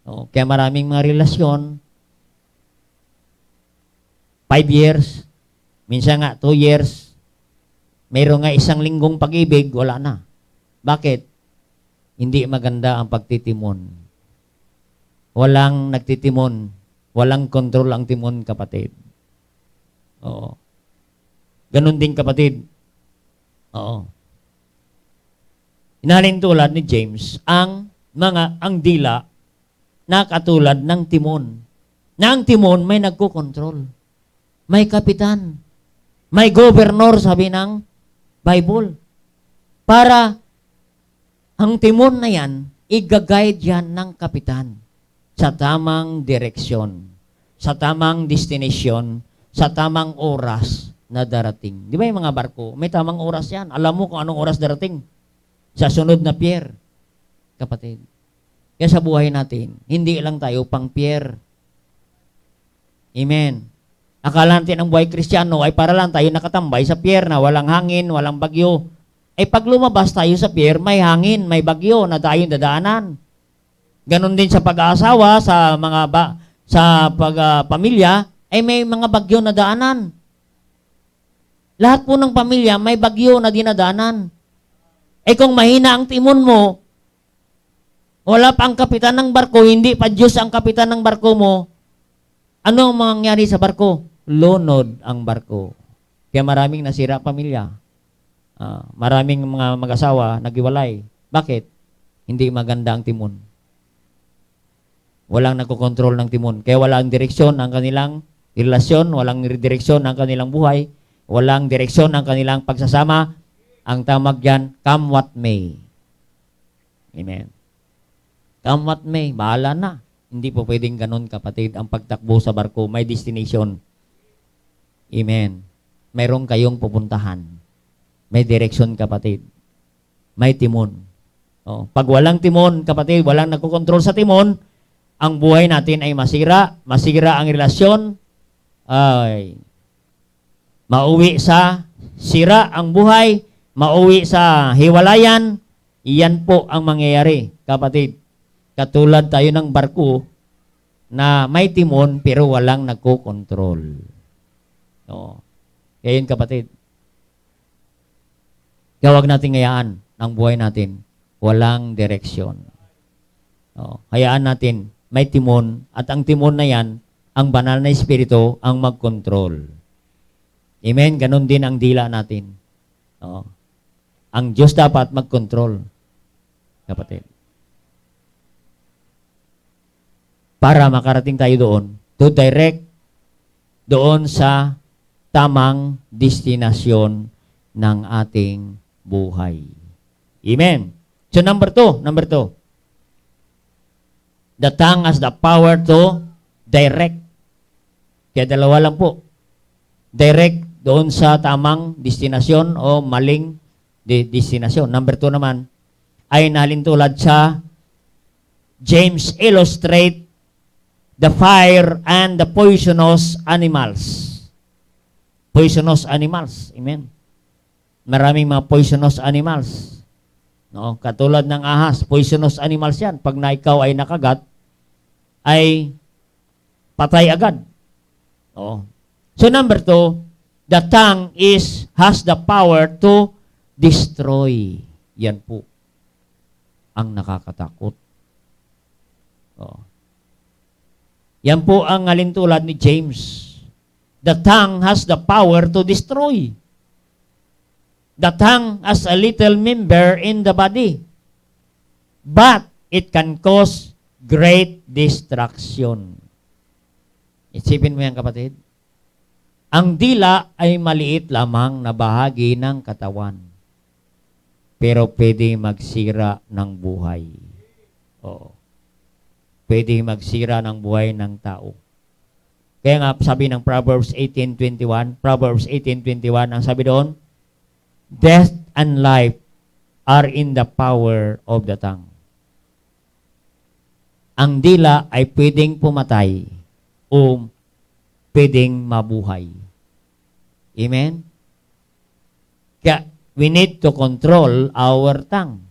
Kaya maraming mga relasyon, 5 years, minsan nga 2 years, mayroon nga 1 linggong pag-ibig, wala na. Bakit? Hindi maganda ang pagtitimon. Walang nagtitimon. Walang kontrol ang timon, kapatid. Ganon din, kapatid. Inahalin tulad ni James, ang dila na katulad ng timon. Na ang timon may nagko-control. May kapitan. May governor, sabi ng Bible. Para ang timon na yan, i-guide yan ng kapitan sa tamang direksyon, sa tamang destination, sa tamang oras na darating. Di ba yung mga barko? May tamang oras yan. Alam mo kung anong oras darating sa sunod na pier, kapatid. Kaya sa buhay natin, hindi lang tayo pang pier. Amen. Akala natin ang buhay Kristiyano ay para lang tayo nakatambay sa pier na walang hangin, walang bagyo. Ay pag lumabas tayo sa pier, may hangin, may bagyo na tayong dadaanan. Ganon din sa pag-aasawa, sa mga sa pamilya, ay may mga bagyo na daanan. Lahat po ng pamilya may bagyo na dinadaanan. Eh kung mahina ang timon mo, wala pa ang kapitan ng barko, hindi pa Diyos ang kapitan ng barko mo, ano ang mangyayari sa barko? Lunod ang barko. Kaya maraming nasira pamilya. Maraming mga mag-asawa naghiwalay. Bakit? Hindi maganda ang timon. Walang nagkokontrol ng timon. Kaya walang direksyon ang kanilang relasyon, walang direksyon ang kanilang buhay, walang direksyon ang kanilang pagsasama. Ang tawag diyan, come what may. Amen. Come what may, bahala na. Hindi po pwedeng ganun, kapatid. Ang pagtakbo sa barko, may destination. Amen. Mayroon kayong pupuntahan. May direksyon, kapatid. May timon. Pag walang timon, kapatid, walang nagkokontrol sa timon, ang buhay natin ay masira. Masira ang relasyon. Ay, mauwi sa sira ang buhay. Mauwi sa hiwalayan. Iyan po ang mangyayari, kapatid. Katulad tayo ng barko na may timon pero walang nagko-control. Kaya yun, kapatid. Kaya huwag natin ngayaan ang buhay natin. Walang direksyon. Hayaan natin may timon at ang timon na yan, ang banal na espiritu ang mag-control. Amen? Ganon din ang dila natin. Ang Diyos dapat mag-control, kapatid. Para makarating tayo doon, to direct doon sa tamang destinasyon ng ating buhay. Amen. So number two. The tongue has the power to direct. Kaya dalawa lang po. Direct doon sa tamang destinasyon o maling destinasyon. Number 2 naman ay nalintulad sa James illustrate the fire and the poisonous animals. Poisonous animals. Amen. Maraming mga poisonous animals. Katulad ng ahas, poisonous animals yan. Pag na ikaw ay nakagat, ay patay agad. So number 2, the tongue has the power to destroy. Yan po ang nakakatakot. Yan po ang alintulad ni James. The tongue has the power to destroy. The tongue has a little member in the body, but it can cause great destruction. Isipin mo yan, kapatid. Ang dila ay maliit lamang na bahagi ng katawan, pero pwede magsira ng buhay. Pwede magsira ng buhay ng tao. Kaya nga sabi ng Proverbs 18:21, ang sabi doon, death and life are in the power of the tongue. Ang dila ay pwedeng pumatay o pwedeng mabuhay. Amen? Kaya we need to control our tongue.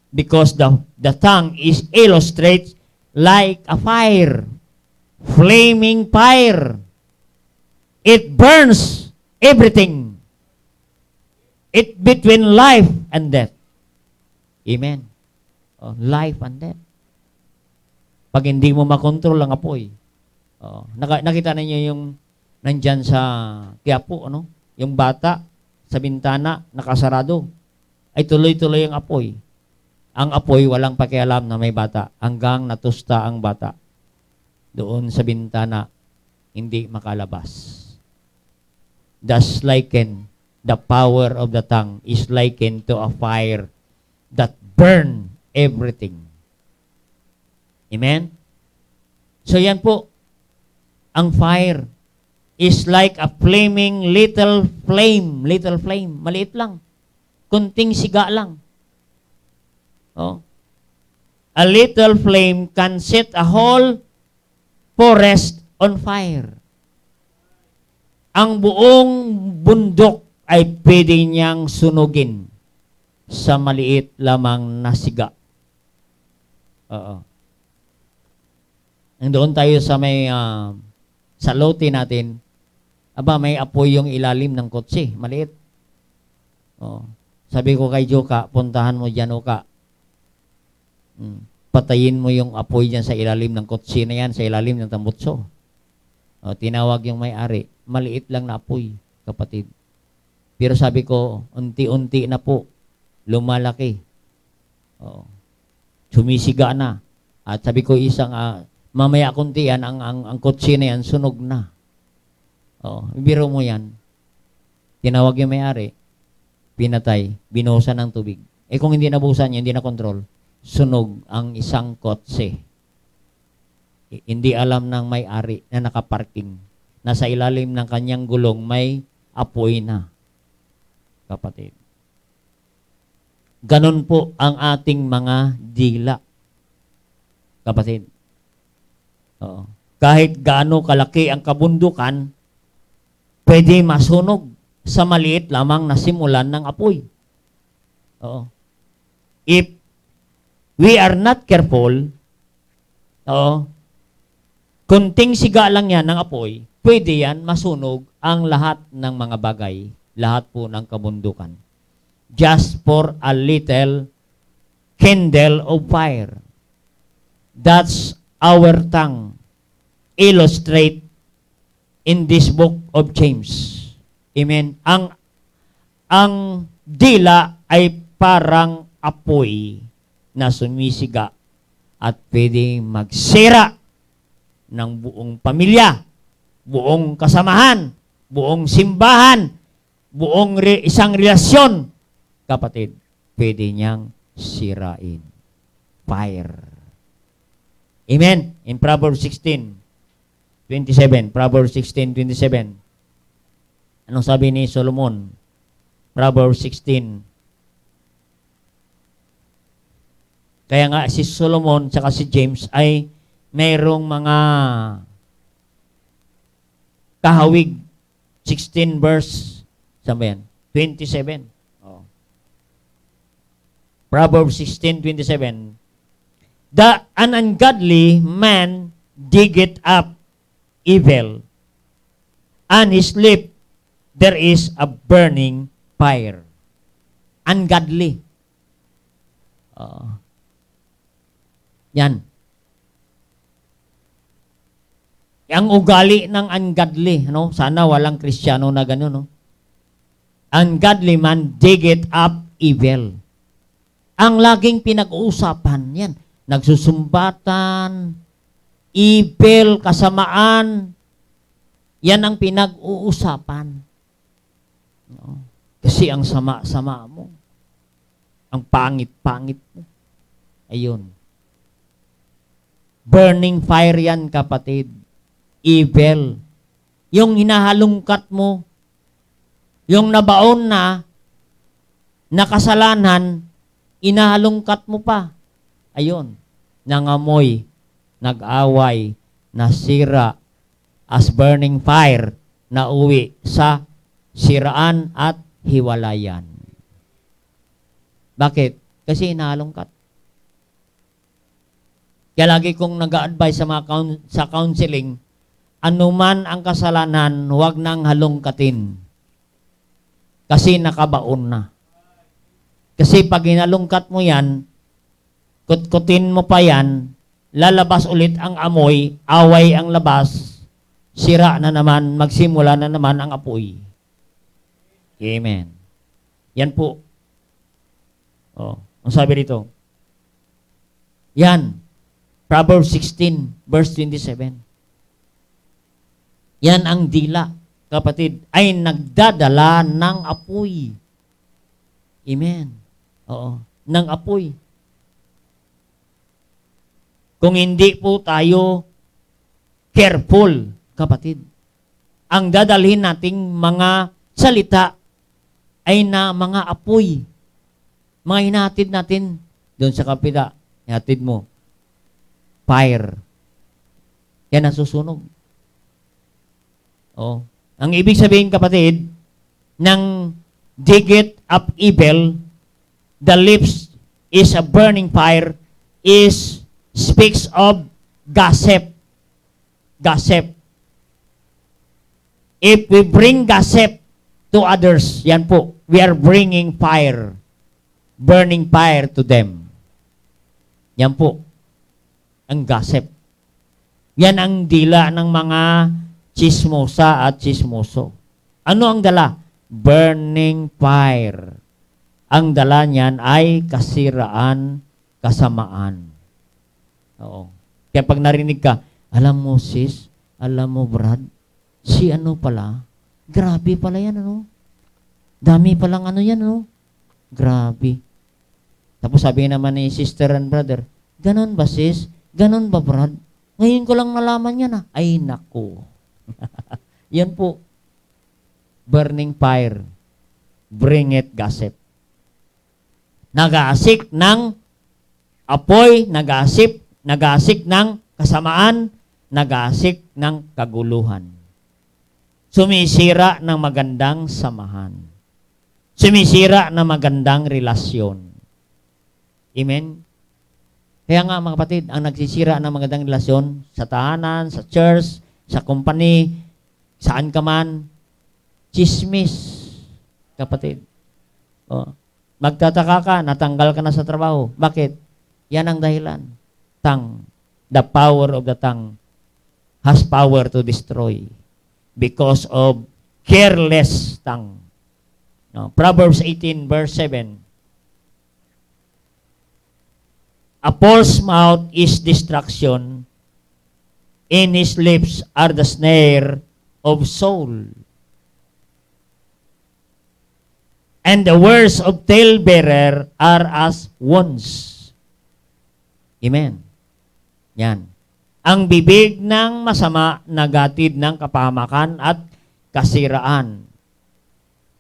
Because the tongue is illustrated like a fire, flaming fire. It burns everything. It between life and death. Amen. Life and death. Pag hindi mo makontrol ang apoy. Nakita ninyo yung nandyan sa Quiapo, yung bata sa bintana nakasarado. Ay tuloy-tuloy ang apoy. Ang apoy walang pakialam na may bata hanggang natusta ang bata. Doon sa bintana, hindi makalabas. Thus likened, the power of the tongue is likened to a fire that burn everything. Amen? So yan po, ang fire is like a flaming little flame. Little flame, maliit lang. Kunting siga lang. A little flame can set a whole forest on fire. Ang buong bundok ay pwede niyang sunugin sa maliit lamang na siga. Oo. Nandoon tayo sa may sa lote natin. Aba, may apoy yung ilalim ng kotse. Maliit. Oo. Sabi ko kay Joka, puntahan mo dyan, Oka. Patayin mo yung apoy dyan sa ilalim ng kotse na yan, sa ilalim ng tambutso. O, tinawag yung may-ari. Maliit lang na apoy, kapatid. Pero sabi ko, unti-unti na po, lumalaki. O, sumisiga na. At sabi ko isang, mamaya kunti yan, ang kotse na yan, sunog na. O, biro mo yan. Tinawag yung may-ari, pinatay, binuhusan ng tubig. Eh kung hindi nabuhusan yan, hindi na control, sunog ang isang kotse. Hindi alam ng may-ari na nakaparking. Nasa ilalim ng kanyang gulong may apoy na. Kapatid. Ganon po ang ating mga dila. Kapatid. Oo. Kahit gaano kalaki ang kabundukan, pwede masunog sa maliit lamang na simulan ng apoy. Oo. If we are not careful, kunting siga lang yan ng apoy, pwede yan masunog ang lahat ng mga bagay, lahat po ng kabundukan. Just for a little candle of fire. That's our tongue. Illustrate in this book of James. Amen. Ang dila ay parang apoy na sumisiga at pwedeng magsira ng buong pamilya, buong kasamahan, buong simbahan, buong isang relasyon. Kapatid, pwede niyang sirain. Fire. Amen. In Proverbs 16:27. Proverbs 16:27. Anong sabi ni Solomon? Proverbs 16. Kaya nga si Solomon at si James ay mayroong mga kahawig. 16 verse, saan ba yan? 27. Oh. Proverbs 16:27. An ungodly man diggeth up evil, and his lip there is a burning fire. Ungodly. Yan. Ang ugali ng ungodly, no? Sana walang Kristiyano na gano'n, no? Ungodly man diggeth up evil. Ang laging pinag-uusapan, yan. Nagsusumbatan, evil, kasamaan, yan ang pinag-uusapan. No? Kasi ang sama-sama mo. Ang pangit-pangit mo. Ayun. Burning fire yan, kapatid. Evil. Yung hinahalungkat mo, yung nabaon na kasalanan, inahalungkat mo pa. Ayun. Nangamoy, nag-away, nasira, as burning fire, na uwi sa siraan at hiwalayan. Bakit? Kasi inahalungkat. Kaya lagi kong nag-a-advise sa counseling, anuman ang kasalanan, huwag nang halungkatin. Kasi nakabaon na. Kasi pag hinalungkat mo yan, kutkutin mo pa yan, lalabas ulit ang amoy, away ang labas, sira na naman, magsimula na naman ang apoy. Amen. Yan po. Ang sabi rito. Yan. Proverbs 16, verse 27. Yan ang dila, kapatid, ay nagdadala ng apoy. Amen. Oo. Ng apoy. Kung hindi po tayo careful, kapatid, ang dadalhin nating mga salita ay na mga apoy. Mga hinahatid natin doon sa kapila. Hinahatid mo. Fire. Yan ang susunog. Oh. Ang ibig sabihin, kapatid, ng diggeth up evil, the lips is a burning fire, is speaks of gossip. Gossip. If we bring gossip to others, yan po, we are bringing fire. Burning fire to them. Yan po, ang gossip. Yan ang dila ng mga chismosa at chismoso. Ano ang dala? Burning fire. Ang dala niyan ay kasiraan, kasamaan. Oo. Kaya pag narinig ka, alam mo sis, alam mo Brad, si ano pala, grabe pala yan, ano? Dami palang ano yan, ano? Grabe. Tapos sabi naman ni sister and brother, ganon ba sis? Ganon ba Brad? Ngayon ko lang nalaman yan, ah. Ay, naku. Yan po. Burning fire. Bring it gossip. Nag-aasik ng apoy, nag-aasik ng kasamaan, nag-aasik ng kaguluhan. Sumisira ng magandang samahan. Sumisira ng magandang relasyon. Amen? Kaya nga mga kapatid, ang nagsisira ng magandang relasyon sa tahanan, sa church, sa company, saan ka man, chismis, kapatid. O, magtataka ka, natanggal ka na sa trabaho. Bakit? Yan ang dahilan. Tongue. The power of the tongue has power to destroy because of careless tongue. No, Proverbs 18 verse 7. A false mouth is destruction. In his lips are the snare of soul. And the words of talebearer are as wounds. Amen. Yan. Ang bibig ng masama nagatid ng kapahamakan at kasiraan.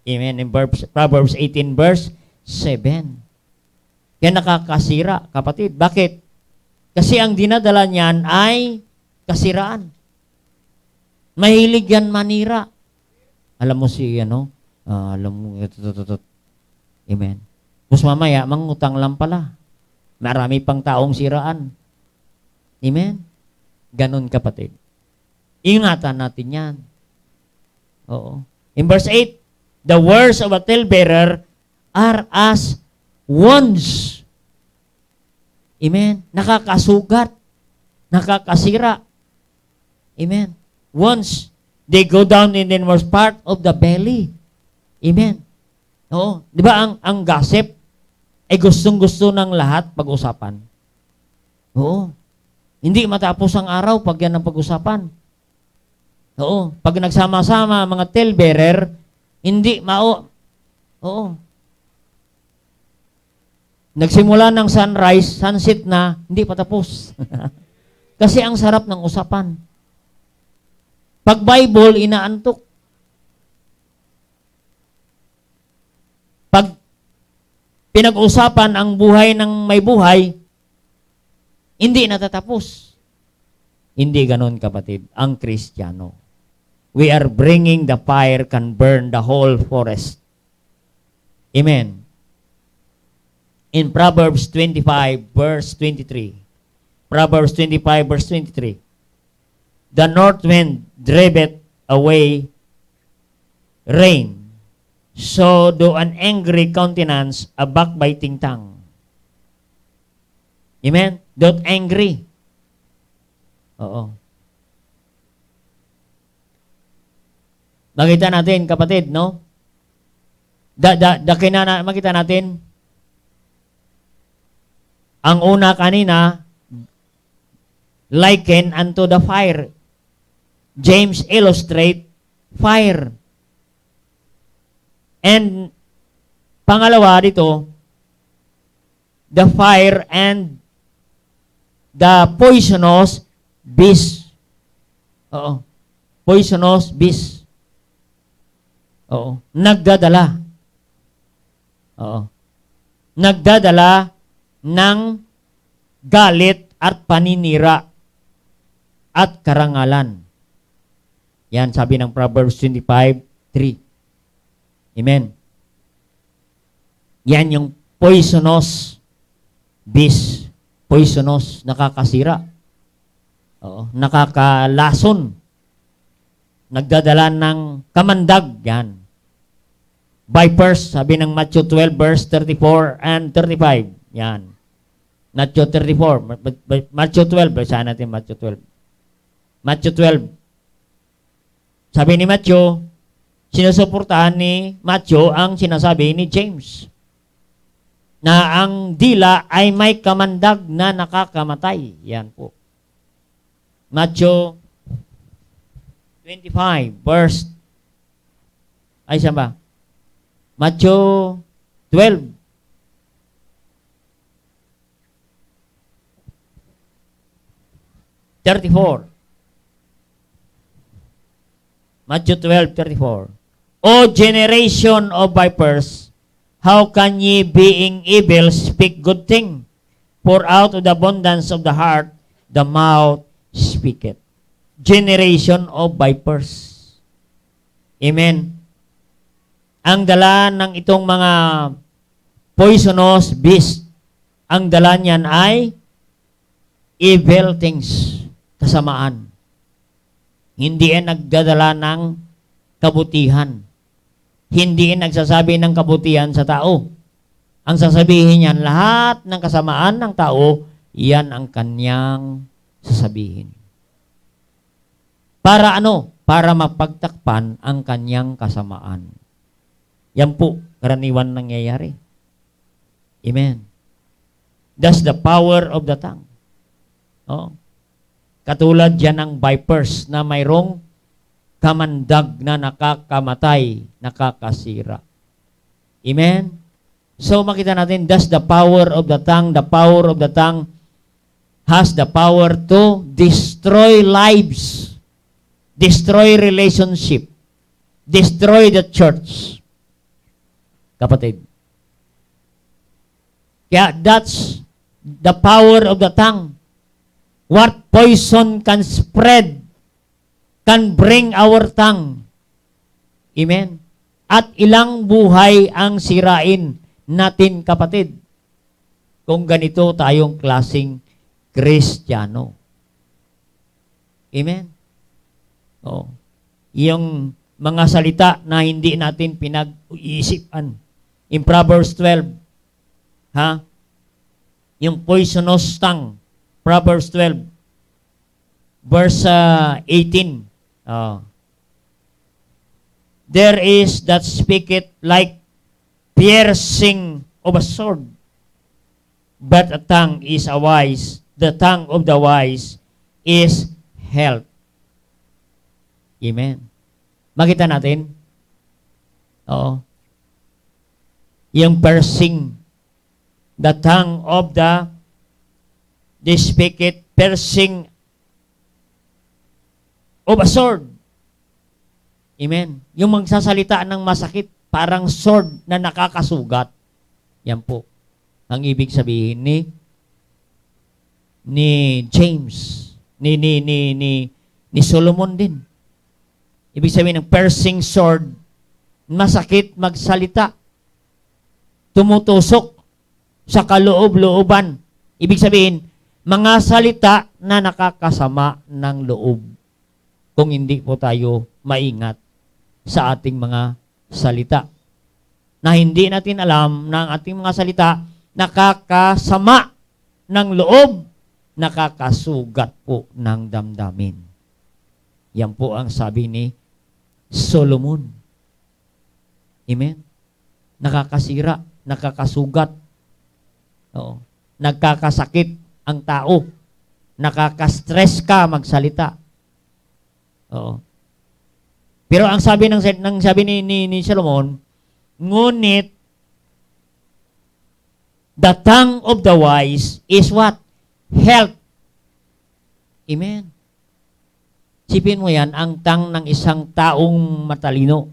Amen. In Proverbs 18 verse 7. Kaya nakakasira, kapatid. Bakit? Kasi ang dinadala niyan ay kasiraan. Mahilig yan manira. Alam mo si, alam mo, ito. Amen. Tapos mamaya, mangutang lang pala. Marami pang taong siraan. Amen? Ganon, kapatid. Ingatan natin yan. Oo. In verse 8, the words of a talebearer are as wounds. Amen. Nakakasugat. Nakakasira. Amen. Wounds. They go down in the innermost part of the belly. Amen. Oo. Di ba ang gossip ay gustong-gusto ng lahat pag-usapan? Oo. Hindi matapos ang araw pag yan ang pag-usapan. Oo. Pag nagsama-sama mga talebearer, hindi Oo. Nagsimula ng sunrise, sunset na, hindi pa tapos. Kasi ang sarap ng usapan. Pag Bible, inaantok. Pag pinag-usapan ang buhay ng may buhay, hindi natatapos. Hindi ganon, kapatid, ang Kristiyano. We are bringing the fire can burn the whole forest. Amen. In Proverbs 25 verse 23. Proverbs 25 verse 23. The north wind driveth away rain, so do an angry countenance a backbiting tongue. Amen? Don't angry. Oo. Makita natin, kapatid, no? Makita natin, ang una kanina, liken unto the fire. James illustrate fire. And pangalawa dito, the fire and the poisonous beast. Oo. Poisonous beast. Oo. Nagdadala. Oo. Nagdadala ng galit at paninira at karangalan. Yan, sabi ng Proverbs 25:3. Amen. Yan yung poisonous beast. poisonous, nakakasira. Oo, nakakalason. Nagdadala ng kamandag. Yan. Vipers, sabi ng Matthew 12 verse 34 and 35. Yan. Matthew 34. Matthew 12. Basahan natin Matthew 12. Matthew 12. Sabi ni Matthew, sinusuportahan ni Matthew ang sinasabi ni James na ang dila ay may kamandag na nakakamatay. Yan po. Matthew 25 verse ay siya ba? Matthew 12 34. Matthew 12:34. O generation of vipers, how can ye being evil speak good thing? For out of the abundance of the heart, the mouth speaketh. Generation of vipers. Amen. Ang dala ng itong mga poisonous beast, ang dala niyan ay evil things, kasamaan. Hindi yan nagdadala ng kabutihan. Hindi yan nagsasabi ng kabutihan sa tao. Ang sasabihin niyan, lahat ng kasamaan ng tao, yan ang kanyang sasabihin. Para ano? Para mapagtakpan ang kanyang kasamaan. Yan po, karaniwan nangyayari. Amen. That's the power of the tongue. Oh. Katulad yan ng vipers na mayroong kamandag na nakakamatay, nakakasira. Amen? So makita natin, that's the power of the tongue. The power of the tongue has the power to destroy lives, destroy relationship, destroy the church. Kapatid. Kaya that's the power of the tongue. What poison can spread, can bring our tongue. Amen? At ilang buhay ang sirain natin, kapatid, kung ganito tayong klaseng Kristiyano. Amen? Oh. Yung mga salita na hindi natin pinag-iisipan. In Proverbs 12, yung poisonous tongue, Proverbs 12, verse 18. There is that speaketh like piercing of a sword, but a tongue is a wise. The tongue of the wise is health. Amen. Makita natin? Oo. Yung piercing, the tongue of the speaketh piercing of a sword. Amen. Yung magsasalita ng masakit, parang sword na nakakasugat. Yan po ang ibig sabihin ni James, ni Solomon din. Ibig sabihin ng piercing sword, masakit magsalita, tumutusok sa kaloob-looban. Ibig sabihin, mga salita na nakakasama ng loob kung hindi po tayo maingat sa ating mga salita. Na hindi natin alam na ang ating mga salita nakakasama ng loob, nakakasugat po ng damdamin. Yan po ang sabi ni Solomon. Amen? Nakakasira, nakakasugat, nagkakasakit ang tao, nakaka-stress ka magsalita. Pero ang sabi sabi ni Solomon, ngunit the tongue of the wise is what? Health. Amen. Sipin mo yan, ang tongue ng isang taong matalino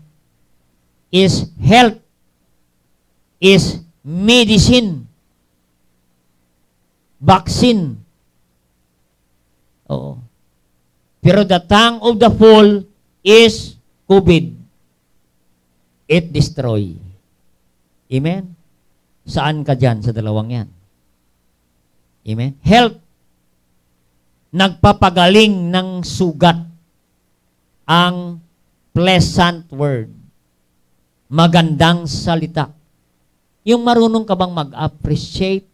is health, is medicine, vaccine. Oo. Pero the tongue of the fool is COVID. It destroy. Amen? Saan ka dyan sa dalawang yan? Amen? Health. Nagpapagaling ng sugat. Ang pleasant word. Magandang salita. Yung marunong ka bang mag-appreciate,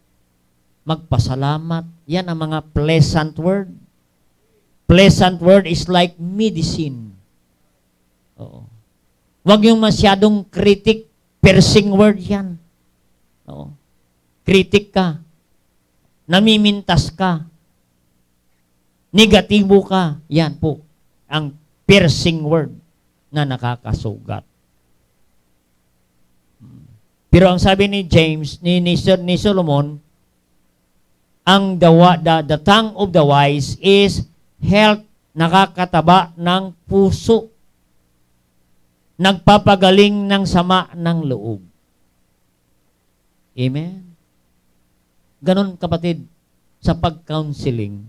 magpasalamat, yan ang mga pleasant word. Pleasant word is like medicine. Oo. Huwag yung masyadong critic, piercing word yan. Oo. Critic ka. Namimintas ka. Negatibo ka. Yan po ang piercing word na nakakasugat. Pero ang sabi ni James, ni Solomon, ang the tongue of the wise is health, nakakataba ng puso, nagpapagaling ng sama ng loob. Amen? Ganon, kapatid, sa pag-counseling.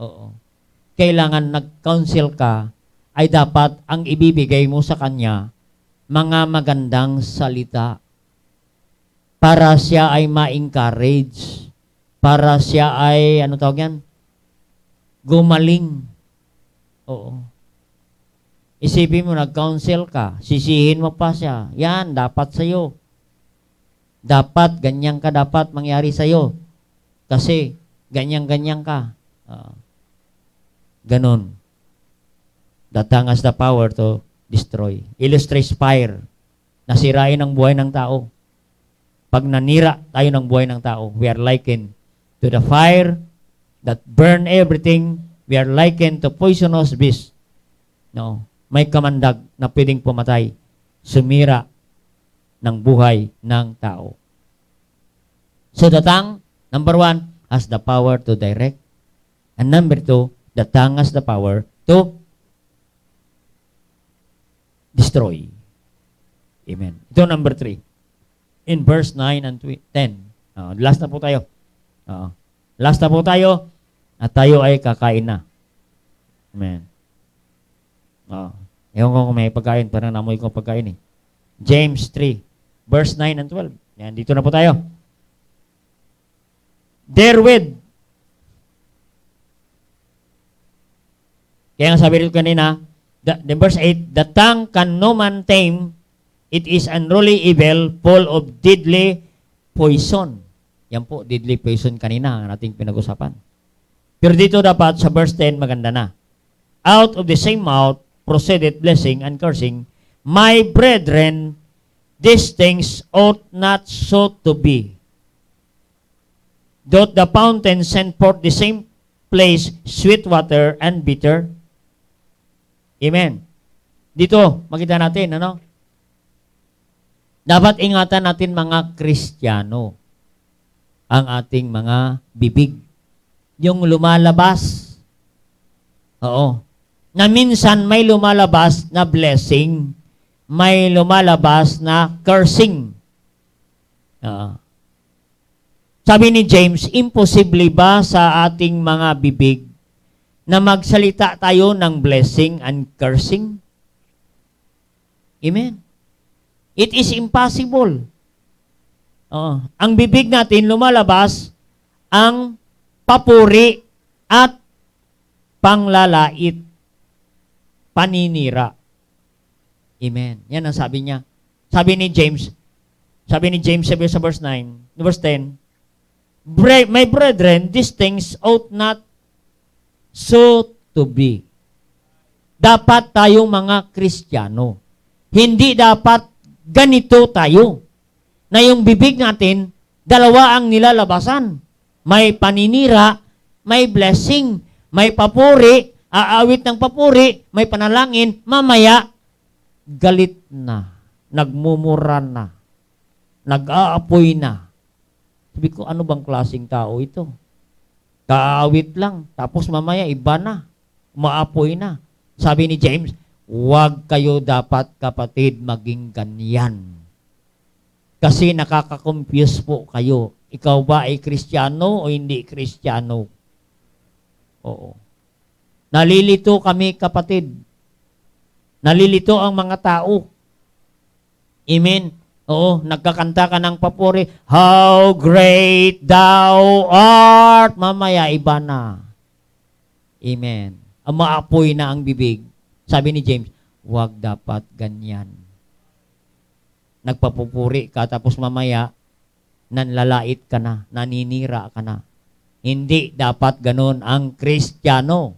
Oo. Kailangan nag-counsel ka, ay dapat ang ibibigay mo sa kanya mga magandang salita para siya ay ma-encourage, para siya ay, ano tawag yan? Gumaling. Oo. Isipin mo, nag-counsel ka, sisihin mo pa siya. Yan, dapat sa'yo. Dapat, ganyan ka dapat mangyari sa'yo. Kasi, ganyan-ganyan ka. Ganon. The tongue has the power to destroy. Illustrates fire. Nasirain ang buhay ng tao. Pag nanira tayo ng buhay ng tao, we are likened to the fire that burn everything. We are likened to poisonous beast. No, may kamandag na pwedeng pumatay, sumira ng buhay ng tao. So the tongue, number 1, has the power to direct. And number 2, the tongue has the power to destroy. Amen. Ito number 3. In verse 9 and 10. Last na po tayo. Last na po tayo at tayo ay kakain na. Amen. Ewan ko kung may pagkain. Parang namoy ko pagkain eh. James 3, verse 9 and 12. Yan, dito na po tayo. Therewith. Kaya nga sabi rito kanina, the verse 8, the tongue can no man tame. It is unruly evil, full of deadly poison. Yan po, deadly poison kanina ang ating pinag-usapan. Pero dito dapat sa verse 10, maganda na. Out of the same mouth proceeded blessing and cursing. My brethren, these things ought not so to be. Doth the fountain send forth the same place sweet water and bitter? Amen. Dito, makita natin, ano? Dapat ingatan natin mga Kristiyano ang ating mga bibig. Yung lumalabas. Oo. Na minsan may lumalabas na blessing, may lumalabas na cursing. Sabi ni James, imposible ba sa ating mga bibig na magsalita tayo ng blessing and cursing? Amen. It is impossible. Ang bibig natin lumalabas ang papuri at panglalait, paninira. Amen. Yan ang sabi niya. Sabi ni James sa verse 9, verse 10, my brethren, these things ought not so to be. Dapat tayong mga Kristiyano. Hindi dapat ganito tayo. Na yung bibig natin, dalawa ang nilalabasan. May paninira, may blessing, may papuri, aawit ng papuri, may panalangin, mamaya, galit na, nagmumura na, nag-aapoy na. Sabi ko, ano bang klaseng tao ito? Kaawit lang, tapos mamaya iba na, maapoy na. Sabi ni James, huwag kayo dapat, kapatid, maging ganyan. Kasi nakaka-confuse po kayo. Ikaw ba ay Kristiyano o hindi Kristiyano? Oo. Nalilito kami, kapatid. Nalilito ang mga tao. Amen. Oo, nagkakanta ka ng papuri, how great thou art. Mamaya, iba na. Amen. Ang maapoy na ang bibig. Sabi ni James, huwag dapat ganyan. Nagpapupuri ka, tapos mamaya, nanlalait ka na, naninira ka na. Hindi dapat ganun ang Kristiyano.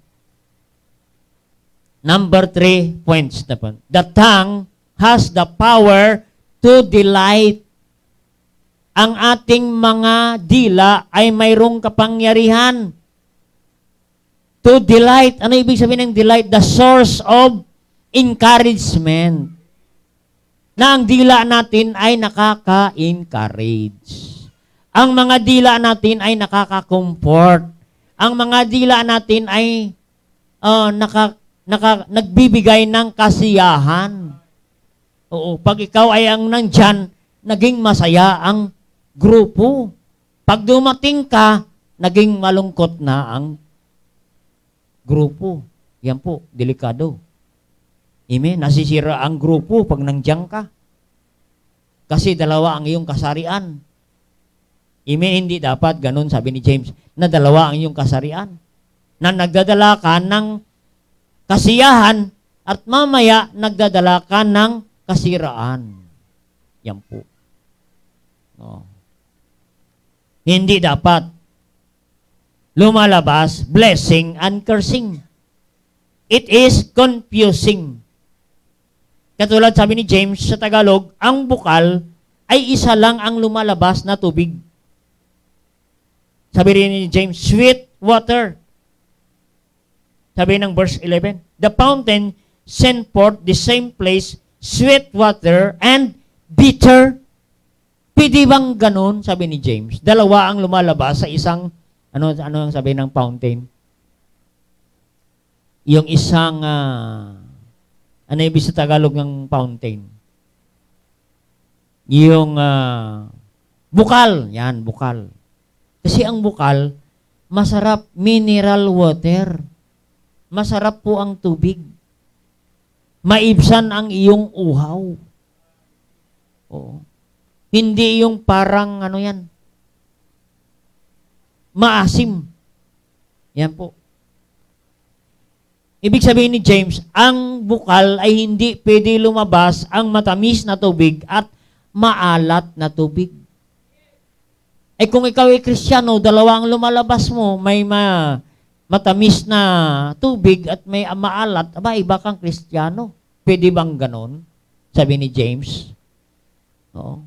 Number 3 points na po. The tongue has the power to delight. Ang ating mga dila ay mayroong kapangyarihan. To delight. Ano ibig sabihin ng delight? The source of encouragement. Na ang dila natin ay nakaka-encourage. Ang mga dila natin ay nakaka-comfort. Ang mga dila natin ay nagbibigay ng kasiyahan. Oo, pag ikaw ay ang nandyan, naging masaya ang grupo. Pag dumating ka, naging malungkot na ang grupo. Yan po, delikado. Amen? Nasisira ang grupo pag nandyan ka. Kasi dalawa ang iyong kasarian. Amen? Hindi dapat ganun, sabi ni James, na dalawa ang iyong kasarian. Na nagdadala ka ng kasiyahan at mamaya nagdadala ka ng kasiraan. Yan po. No. Hindi dapat lumalabas blessing and cursing. It is confusing. Katulad sabi ni James sa Tagalog, ang bukal ay isa lang ang lumalabas na tubig. Sabi rin ni James, sweet water. Sabi ng verse 11, the fountain sent forth the same place, sweet water and bitter. Pwede bang ganun? Sabi ni James. Dalawa ang lumalabas sa isang, ano ang sabi ng fountain? Yung isang, ano ibig sa Tagalog ng fountain? Yung bukal. Yan, bukal. Kasi ang bukal, masarap mineral water. Masarap po ang tubig. Maibsan ang iyong uhaw. Oo. Hindi yung parang ano yan. Maasim. Yan po. Ibig sabihin ni James, ang bukal ay hindi pwede lumabas ang matamis na tubig at maalat na tubig. Eh kung ikaw ay Kristiyano, dalawa ang lumalabas mo, may matamis na tubig at may maalat, aba, iba kang Kristiyano. Pwede bang ganon? Sabi ni James. Oo.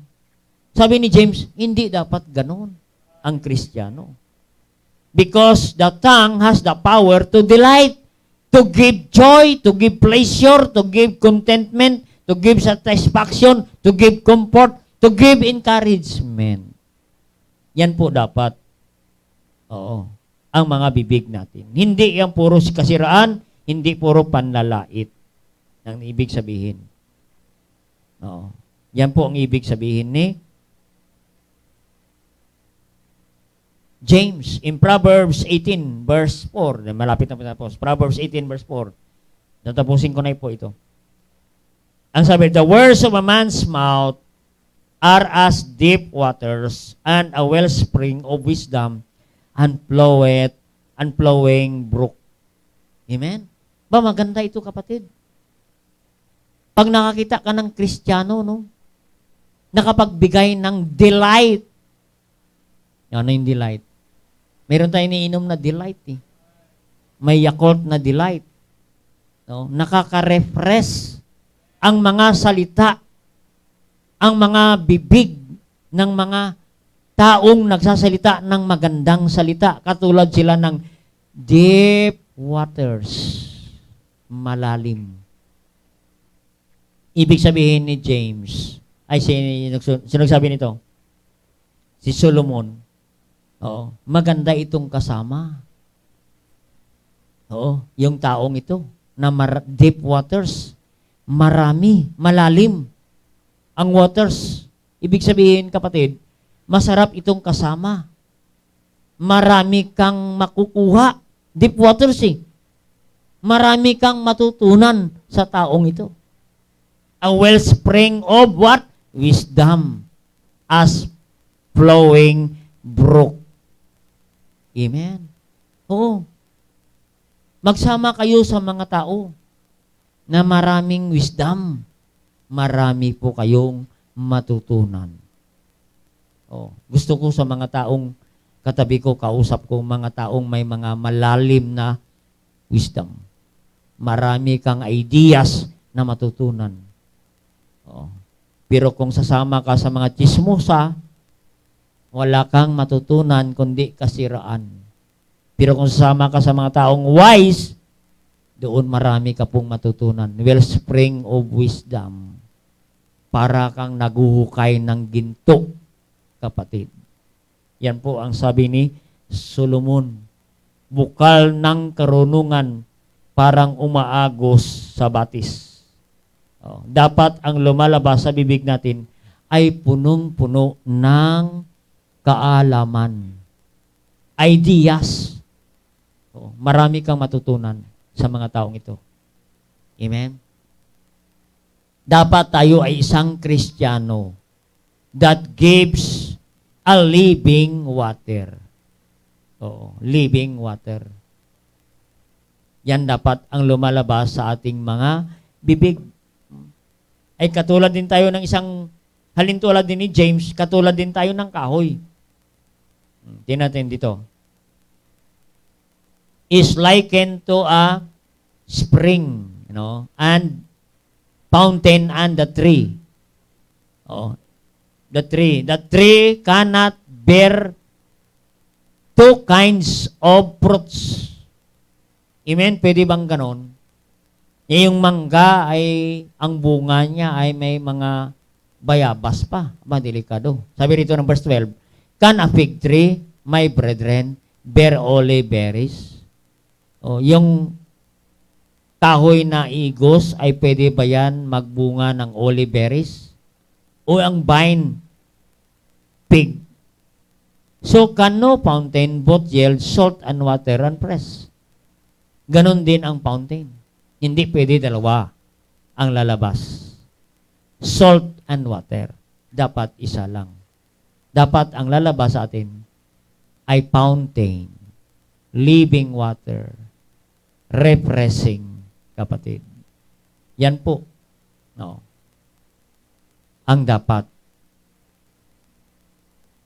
Sabi ni James, hindi dapat ganon ang Kristiyano. Because the tongue has the power to delight, to give joy, to give pleasure, to give contentment, to give satisfaction, to give comfort, to give encouragement. Yan po dapat. Oo. Ang mga bibig natin. Hindi yan puro kasiraan, hindi puro panlalait. Ang ibig sabihin. Oo. Yan po ang ibig sabihin ni James in Proverbs 18 verse 4. Malapit na po tapos. Proverbs 18 verse 4. Tatapusin ko na po ito. Ang sabi, the words of a man's mouth are as deep waters and a wellspring of wisdom and flowing brook. Amen? Ba, maganda ito kapatid. Pag nakakita ka ng Kristiyano, no? Nakapagbigay ng delight. Ano yung delight? Meron tayong iniinom na delight eh. May Yakult na delight. No? Nakaka-refresh ang mga salita, ang mga bibig ng mga taong nagsasalita ng magandang salita. Katulad sila ng deep waters. Malalim. Ibig sabihin ni James, ay sinagsabi nito, si Solomon, oo, maganda itong kasama. Oo, yung taong ito, na deep waters, marami, malalim ang waters. Ibig sabihin, kapatid, masarap itong kasama. Marami kang makukuha. Deep waters eh. Marami kang matutunan sa taong ito. A wellspring of what? wisdom as flowing brook. Amen? Oo. Magsama kayo sa mga tao na maraming wisdom. Marami po kayong matutunan. Oh, gusto ko sa mga taong katabi ko, kausap ko, mga taong may mga malalim na wisdom. Marami kang ideas na matutunan. Oh. Pero kung sasama ka sa mga chismosa, wala kang matutunan kundi kasiraan. Pero kung sasama ka sa mga taong wise, doon marami ka pong matutunan. Wellspring of wisdom. Para kang naguhukay ng ginto, kapatid. Yan po ang sabi ni Solomon. Bukal ng karunungan parang umaagos sa batis. Oh, dapat ang lumalabas sa bibig natin ay punong-puno ng kaalaman. Ideas. Oh, marami kang matutunan sa mga taong ito. Amen? Dapat tayo ay isang Kristiyano that gives a living water. Oo, living water. Yan dapat ang lumalabas sa ating mga bibig. Ay katulad din tayo ng isang, halintulad din ni James, katulad din tayo ng kahoy. Tingnan natin dito. Is likened to a spring, and fountain and the tree. Oh, the tree cannot bear two kinds of fruits. Amen? Pwede bang ganon? Yung mangga ay, ang bunga niya ay may mga bayabas pa. Delikado. Sabi rito ng verse 12, can a fig tree, my brethren, bear olive berries? O, yung kahoy na igos ay pwede ba yan magbunga ng olive berries? O ang vine, fig? So, can no fountain both yield salt and water and press? Ganon din ang fountain. Hindi pwede dalawa ang lalabas. Salt and water. Dapat isa lang. Dapat ang lalabas sa atin ay fountain, living water, refreshing, kapatid. Yan po. No. Ang dapat.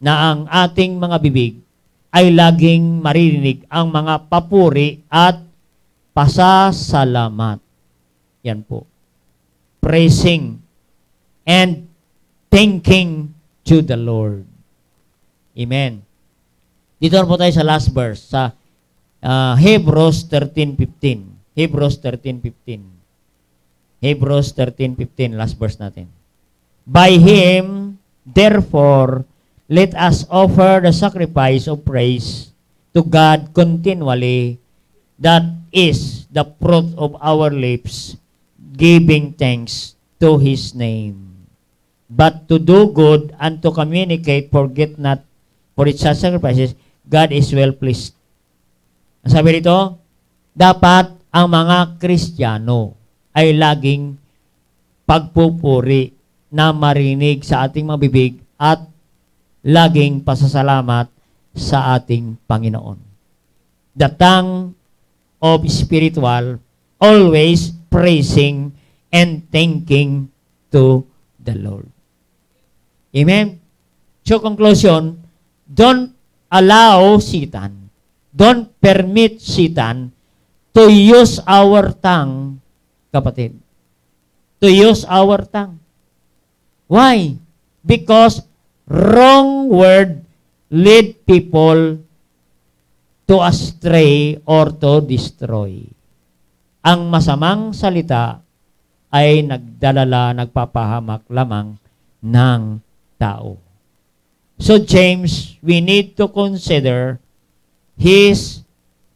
Na ang ating mga bibig ay laging maririnig ang mga papuri at pasasalamat. Yan po. Praising and thanking to the Lord. Amen. Dito po tayo sa last verse, sa Hebrews 13:15. Hebrews 13:15. Hebrews 13:15, last verse natin. By Him, therefore, let us offer the sacrifice of praise to God continually, that is the fruit of our lips, giving thanks to His name. But to do good and to communicate, forget not for its sacrifices, God is well pleased. Ang sabi rito, dapat ang mga Kristiyano ay laging pagpupuri na marinig sa ating mga bibig at laging pasasalamat sa ating Panginoon. The tongue of spiritual, always praising and thanking to the Lord. Amen? So, conclusion, don't allow Satan, don't permit Satan to use our tongue, kapatid. To use our tongue. Why? Because wrong word lead people to astray or to destroy. Ang masamang salita ay nagpapahamak lamang ng tao. So James, we need to consider his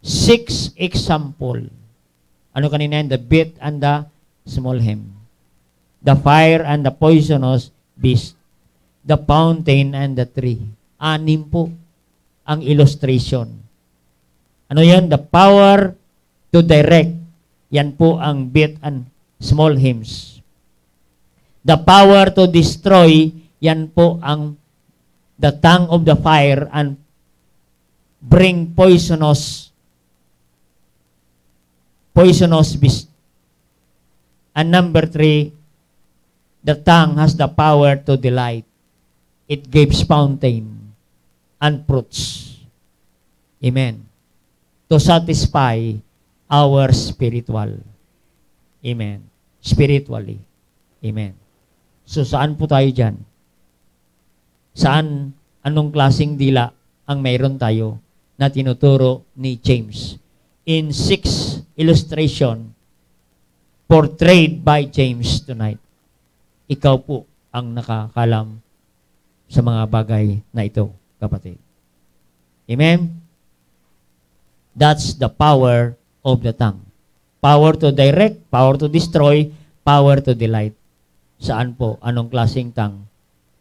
6 example. Ano kanina yan? The bit and the small hem. The fire and the poisonous beast. The fountain and the tree. 6 po ang illustration. Ano yan? The power to direct. Yan po ang bit and small hymns. The power to destroy, yan po ang the tongue of the fire and bring poisonous beast. And number 3, the tongue has the power to delight. It gives fountain and fruits. Amen. To satisfy our spiritual. Amen. Spiritually. Amen. So, saan po tayo dyan? Saan, anong klaseng dila ang mayroon tayo na tinuturo ni James? In 6 illustration portrayed by James tonight, ikaw po ang nakakalam sa mga bagay na ito, kapatid. Amen? That's the power of the tongue. Power to direct, power to destroy, power to delight. Saan po? Anong klaseng tongue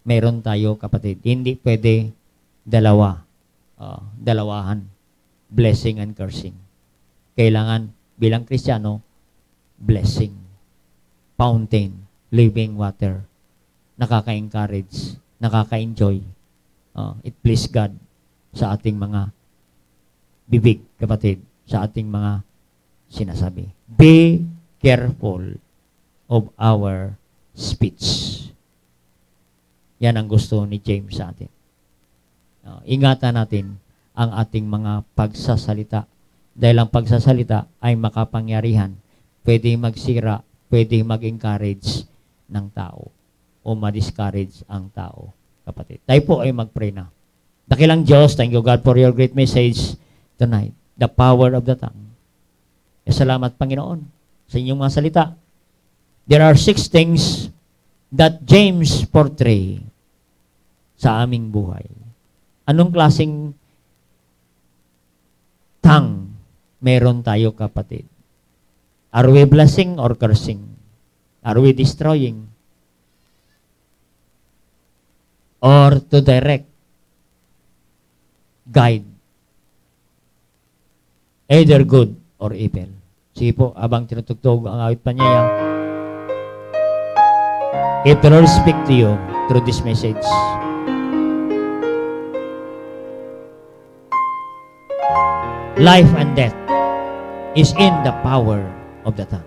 meron tayo, kapatid? Hindi pwede dalawahan. Blessing and cursing. Kailangan bilang Kristiyano, blessing. Fountain, living water. Nakaka-encourage, nakaka-enjoy. It please God sa ating mga bibig, kapatid, sa ating mga sinasabi. Be careful of our speech. Yan ang gusto ni James sa atin. Ingatan natin ang ating mga pagsasalita. Dahil ang pagsasalita ay makapangyarihan. Pwede magsira, pwede mag-encourage ng tao o ma-discourage ang tao, kapatid. Tayo po ay mag-pray na. Dakilang Diyos, thank you God for your great message tonight. The power of the tongue. Salamat, Panginoon, sa inyong mga salita. There are 6 things that James portray sa aming buhay. Anong klaseng tongue meron tayo, kapatid? Are we blessing or cursing? Are we destroying? Or to direct, guide, either good or evil. Sige po, abang tinutugtog ang awit pa niya. If the Lord speak to you through this message, life and death is in the power of the tongue.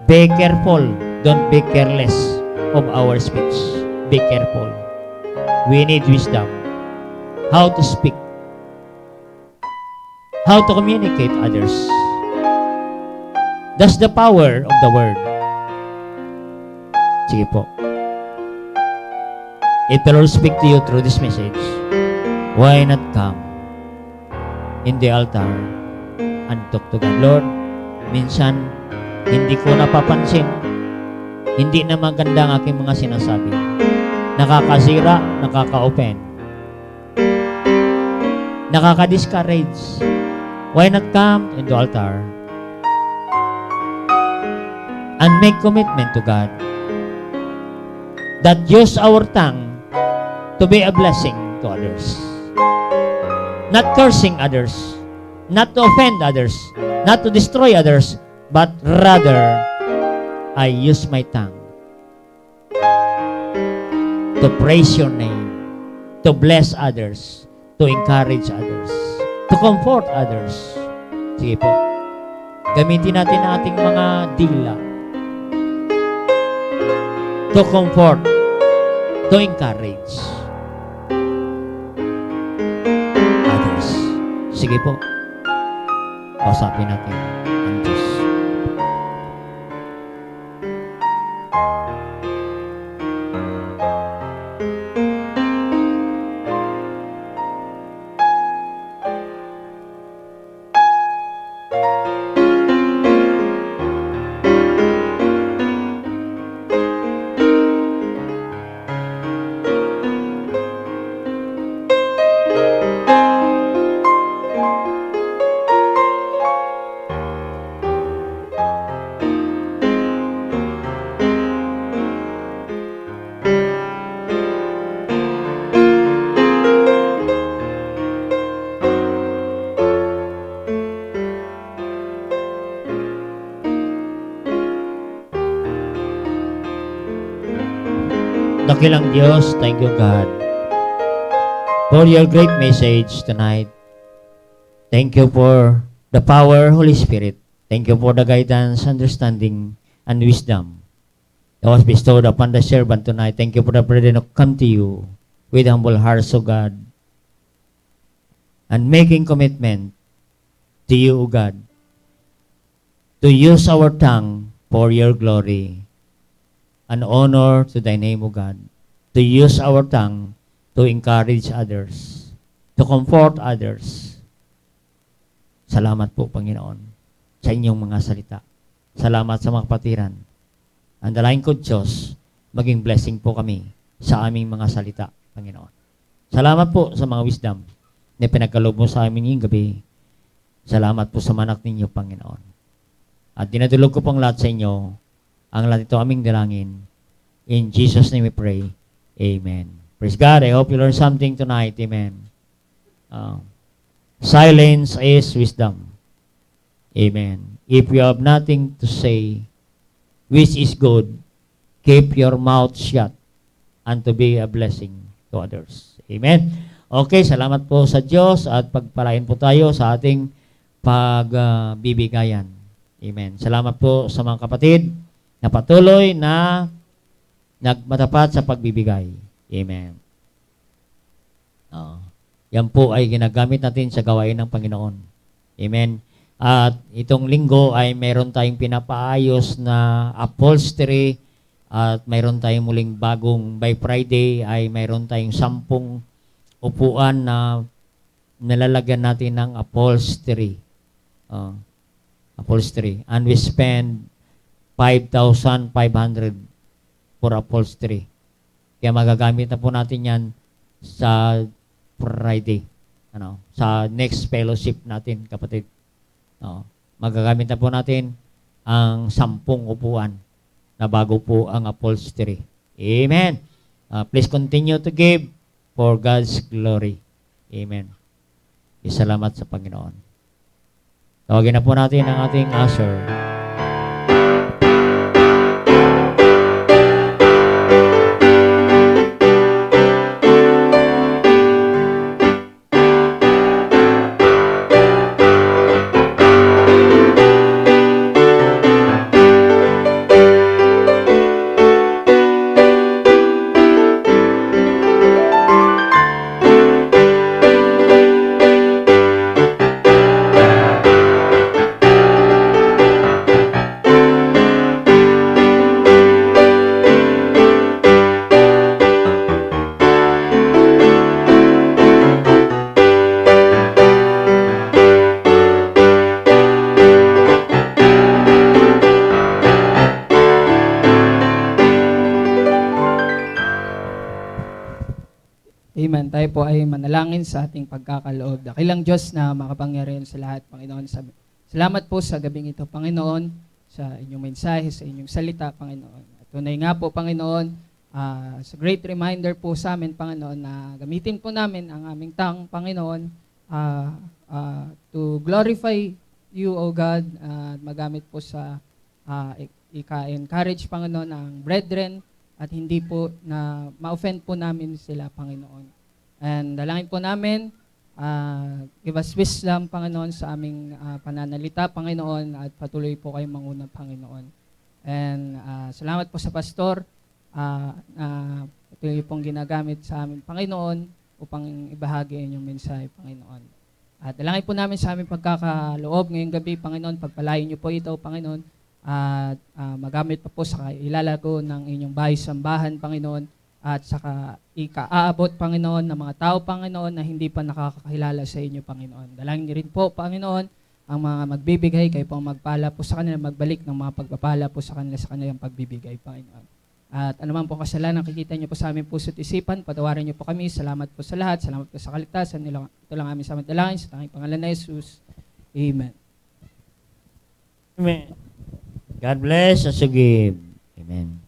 Be careful. Don't be careless of our speech. Be careful. We need wisdom. How to speak. How to communicate others. That's the power of the word. Sige po. If the Lord speak to you through this message, why not come in the altar and talk to God? Lord, minsan hindi ko napapansin, hindi na maganda ang aking mga sinasabi. Nakakasira, nakaka-open, nakaka-discourage. Why not come in the altar and make commitment to God that use our tongue to be a blessing to others. Not cursing others, not to offend others, not to destroy others, but rather, I use my tongue to praise your name, to bless others, to encourage others, to comfort others. Sige po. Gamitin natin ang ating mga dila to comfort, to encourage others. Sige po. Kausapin natin ang Diyos. Dakilang Diyos, thank you God for your great message tonight. Thank you for the power, Holy Spirit. Thank you for the guidance, understanding, and wisdom that was bestowed upon the servant tonight. Thank you for the burden to come to you with humble hearts, O God, and making commitment to you, O God, to use our tongue for your glory and honor to thy name, O God, to use our tongue to encourage others, to comfort others. Salamat po, Panginoon, sa inyong mga salita. Salamat sa mga kapatiran. Ang dalain ko, Diyos, maging blessing po kami sa aming mga salita, Panginoon. Salamat po sa mga wisdom na pinagkaloob mo sa amin ngayong gabi. Salamat po sa manak ninyo, Panginoon. At dinadulog ko pong lahat sa inyo, ang lahat ito aming dalangin. In Jesus' name we pray. Amen. Praise God. I hope you learned something tonight. Amen. Silence is wisdom. Amen. If you have nothing to say, which is good, keep your mouth shut and to be a blessing to others. Amen. Okay, salamat po sa Diyos at pagpalain po tayo sa ating pagbibigayan. Amen. Salamat po sa mga kapatid na patuloy na nagmatapat sa pagbibigay. Amen. Yan po ay ginagamit natin sa gawain ng Panginoon. Amen. At itong linggo ay mayroon tayong pinapaayos na upholstery at mayroon tayong muling bagong by Friday ay mayroon tayong 10 upuan na nalalagyan natin ng upholstery. Upholstery. And we spend 5,500 for upholstery. Kaya magagamit na po natin yan sa Friday. Sa next fellowship natin, kapatid. Magagamit na po natin ang 10 upuan na bago po ang upholstery. Amen. Please continue to give for God's glory. Amen. Salamat sa Panginoon. Tawagin na po natin ang ating usher. Amen. Tayo po ay manalangin sa ating pagkakaloob. Dakilang Diyos na makapangyarihan sa lahat, Panginoon. Salamat po sa gabing ito, Panginoon, sa inyong mensahe, sa inyong salita, Panginoon. At tunay nga po, Panginoon, sa great reminder po sa amin, Panginoon, na gamitin po namin ang aming tongue, Panginoon, to glorify you, O God, at magamit po sa ika-encourage, Panginoon, ang brethren, at hindi po na ma-offend po namin sila, Panginoon. And dalangin po namin, give us wisdom, Panginoon, sa aming pananalita, Panginoon, at patuloy po kayong manguna, Panginoon. And salamat po sa pastor, patuloy pong ginagamit sa amin, Panginoon, upang ibahagi ang inyong mensahe, Panginoon. At dalangin po namin sa aming pagkakaloob ngayong gabi, Panginoon, pagpalain niyo po ito, Panginoon, at magamit pa po sa ilalago ng inyong bahay-sambahan, Panginoon, at saka ika-aabot, Panginoon, ng mga tao, Panginoon, na hindi pa nakakakilala sa inyo, Panginoon. Dalangin niyo rin po, Panginoon, ang mga magbibigay, kayo po magpala po sa kanila, magbalik ng mga pagpapala po sa kanila sa kanilang pagbibigay, Panginoon. At anuman po kasalanan, nakikita niyo po sa aming puso't isipan, patawarin niyo po kami. Salamat po sa lahat, salamat po sa kaligtasan. Ito lang aming samad dalangin sa tanging pangalan na Jesus. Amen. Amen. God bless as you give. Amen.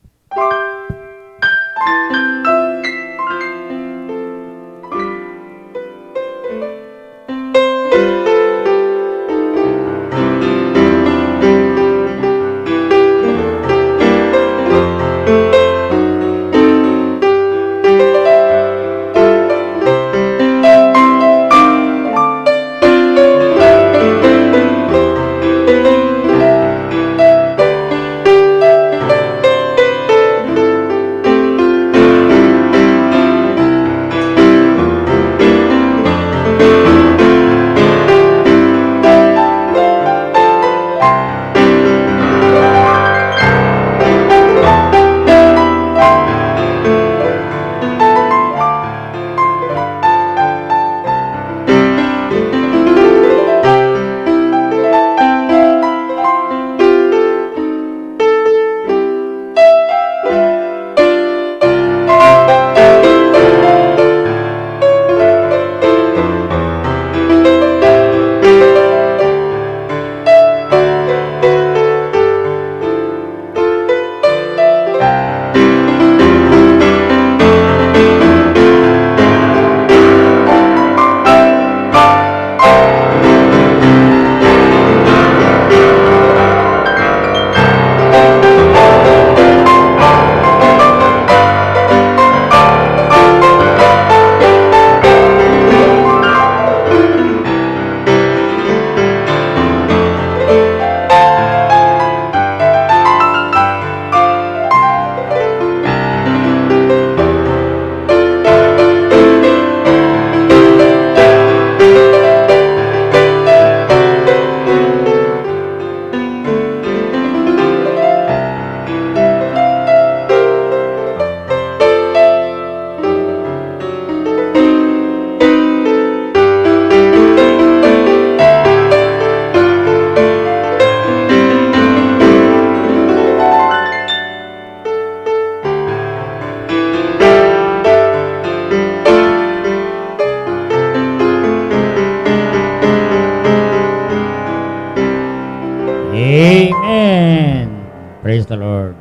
Praise the Lord.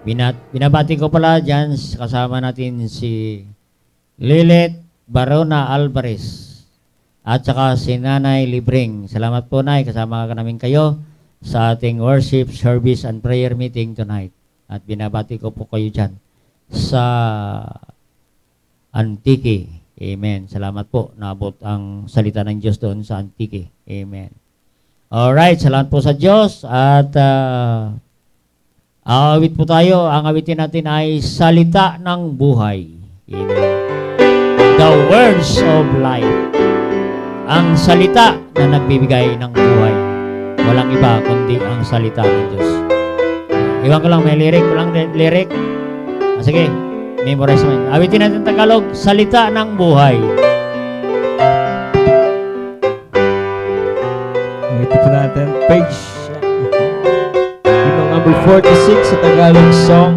Binabati ko pala dyan, kasama natin si Lilet Barona Alvarez at saka si Nanay Libring. Salamat po, Nay, kasama ka namin kayo sa ating worship, service, and prayer meeting tonight. At binabati ko po kayo dyan sa Antique. Amen. Salamat po. Naabot ang salita ng Diyos doon sa Antique. Amen. Alright, salamat po sa Diyos. At awit po tayo. Ang awitin natin ay Salita ng Buhay. Amen. The words of life. Ang salita na nagbibigay ng buhay. Walang iba kundi ang salita ng Diyos. Iwan ko lang, may lyric. Walang lyric. Sige, memorize mo. Awitin natin Tagalog, Salita ng Buhay. Ito po natin, page number 46 sa Tagalog song,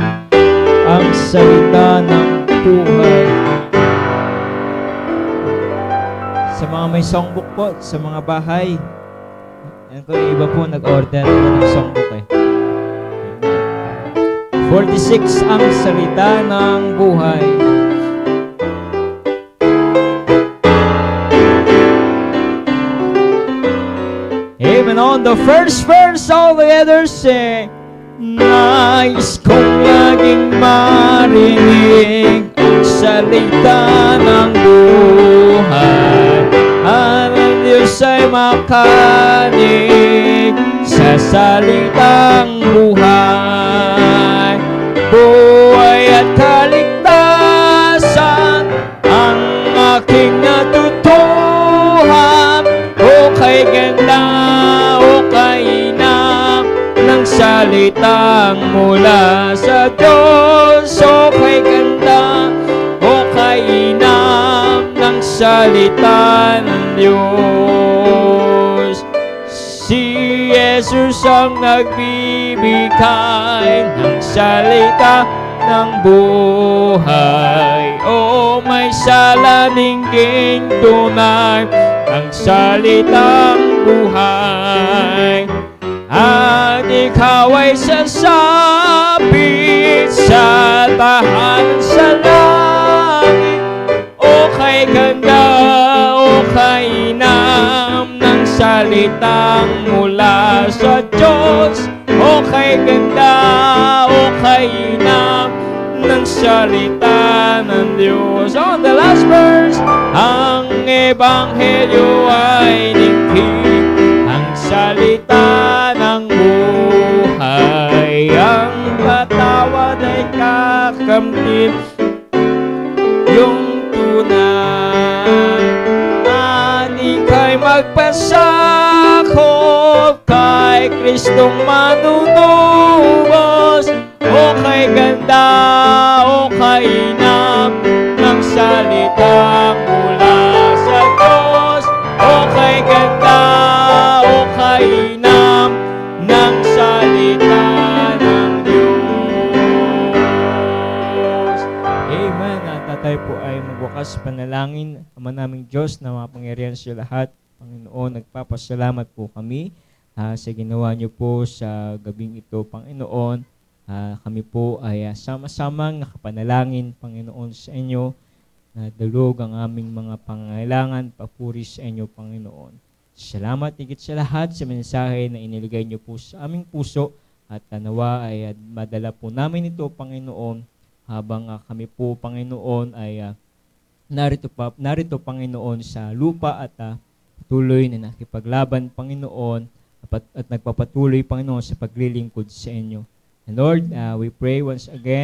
Ang Salita ng Buhay. Sa mga may songbook po, sa mga bahay, yan ko yung iba po nag-order ng songbook eh. 46, Ang Salita ng Buhay. Amen. On the first verse, all the others say, nais kong laging marinig ang salita ng buhay. Ang Diyos ay makanig sa salitang buhay. Buhay at kaligtasan ang aking natutuhan. O kay ganda, o kainam ng salitang mula sa Diyos. O kay ganda, o kainam ng salita ng Diyos. Si Jesus ang nagbibigay ng salita ng buhay. O may salaningging tunay ang salitang buhay. At ikaw ay sasabit sa tahanan sa langit. O kay ganda, o kainam ng salitang mula sa Diyos. O kay ganda, o kainam ng salita ng Diyos. On the last verse, ang Ebanghelyo ay ningking, ang salita ng buhay. Ang patawad ay kakamtin, yung tunay. At ika'y magpasakop kay Kristong manunubos. O kay ganda, o kainam ng salitang mula sa Diyos. O kay ganda, o kainam ng salita ng Diyos. Amen. At tayo po ay magwakas panalangin. Ama naming Diyos na mapangyarihan sa lahat, Panginoon, nagpapasalamat po kami sa ginawa niyo po sa gabing ito, Panginoon. Kami po ay sama-samang nakapanalangin, Panginoon, sa inyo na dalog ang aming mga pangailangan, papuri sa inyo, Panginoon. Salamat higit sa lahat sa mensahe na iniligay niyo po sa aming puso at nawa ay madala po namin ito, Panginoon, habang kami po, Panginoon, ay narito, Panginoon, sa lupa at patuloy na nakipaglaban, Panginoon, at nagpapatuloy, Panginoon, sa paglilingkod sa inyo. And Lord, we pray once again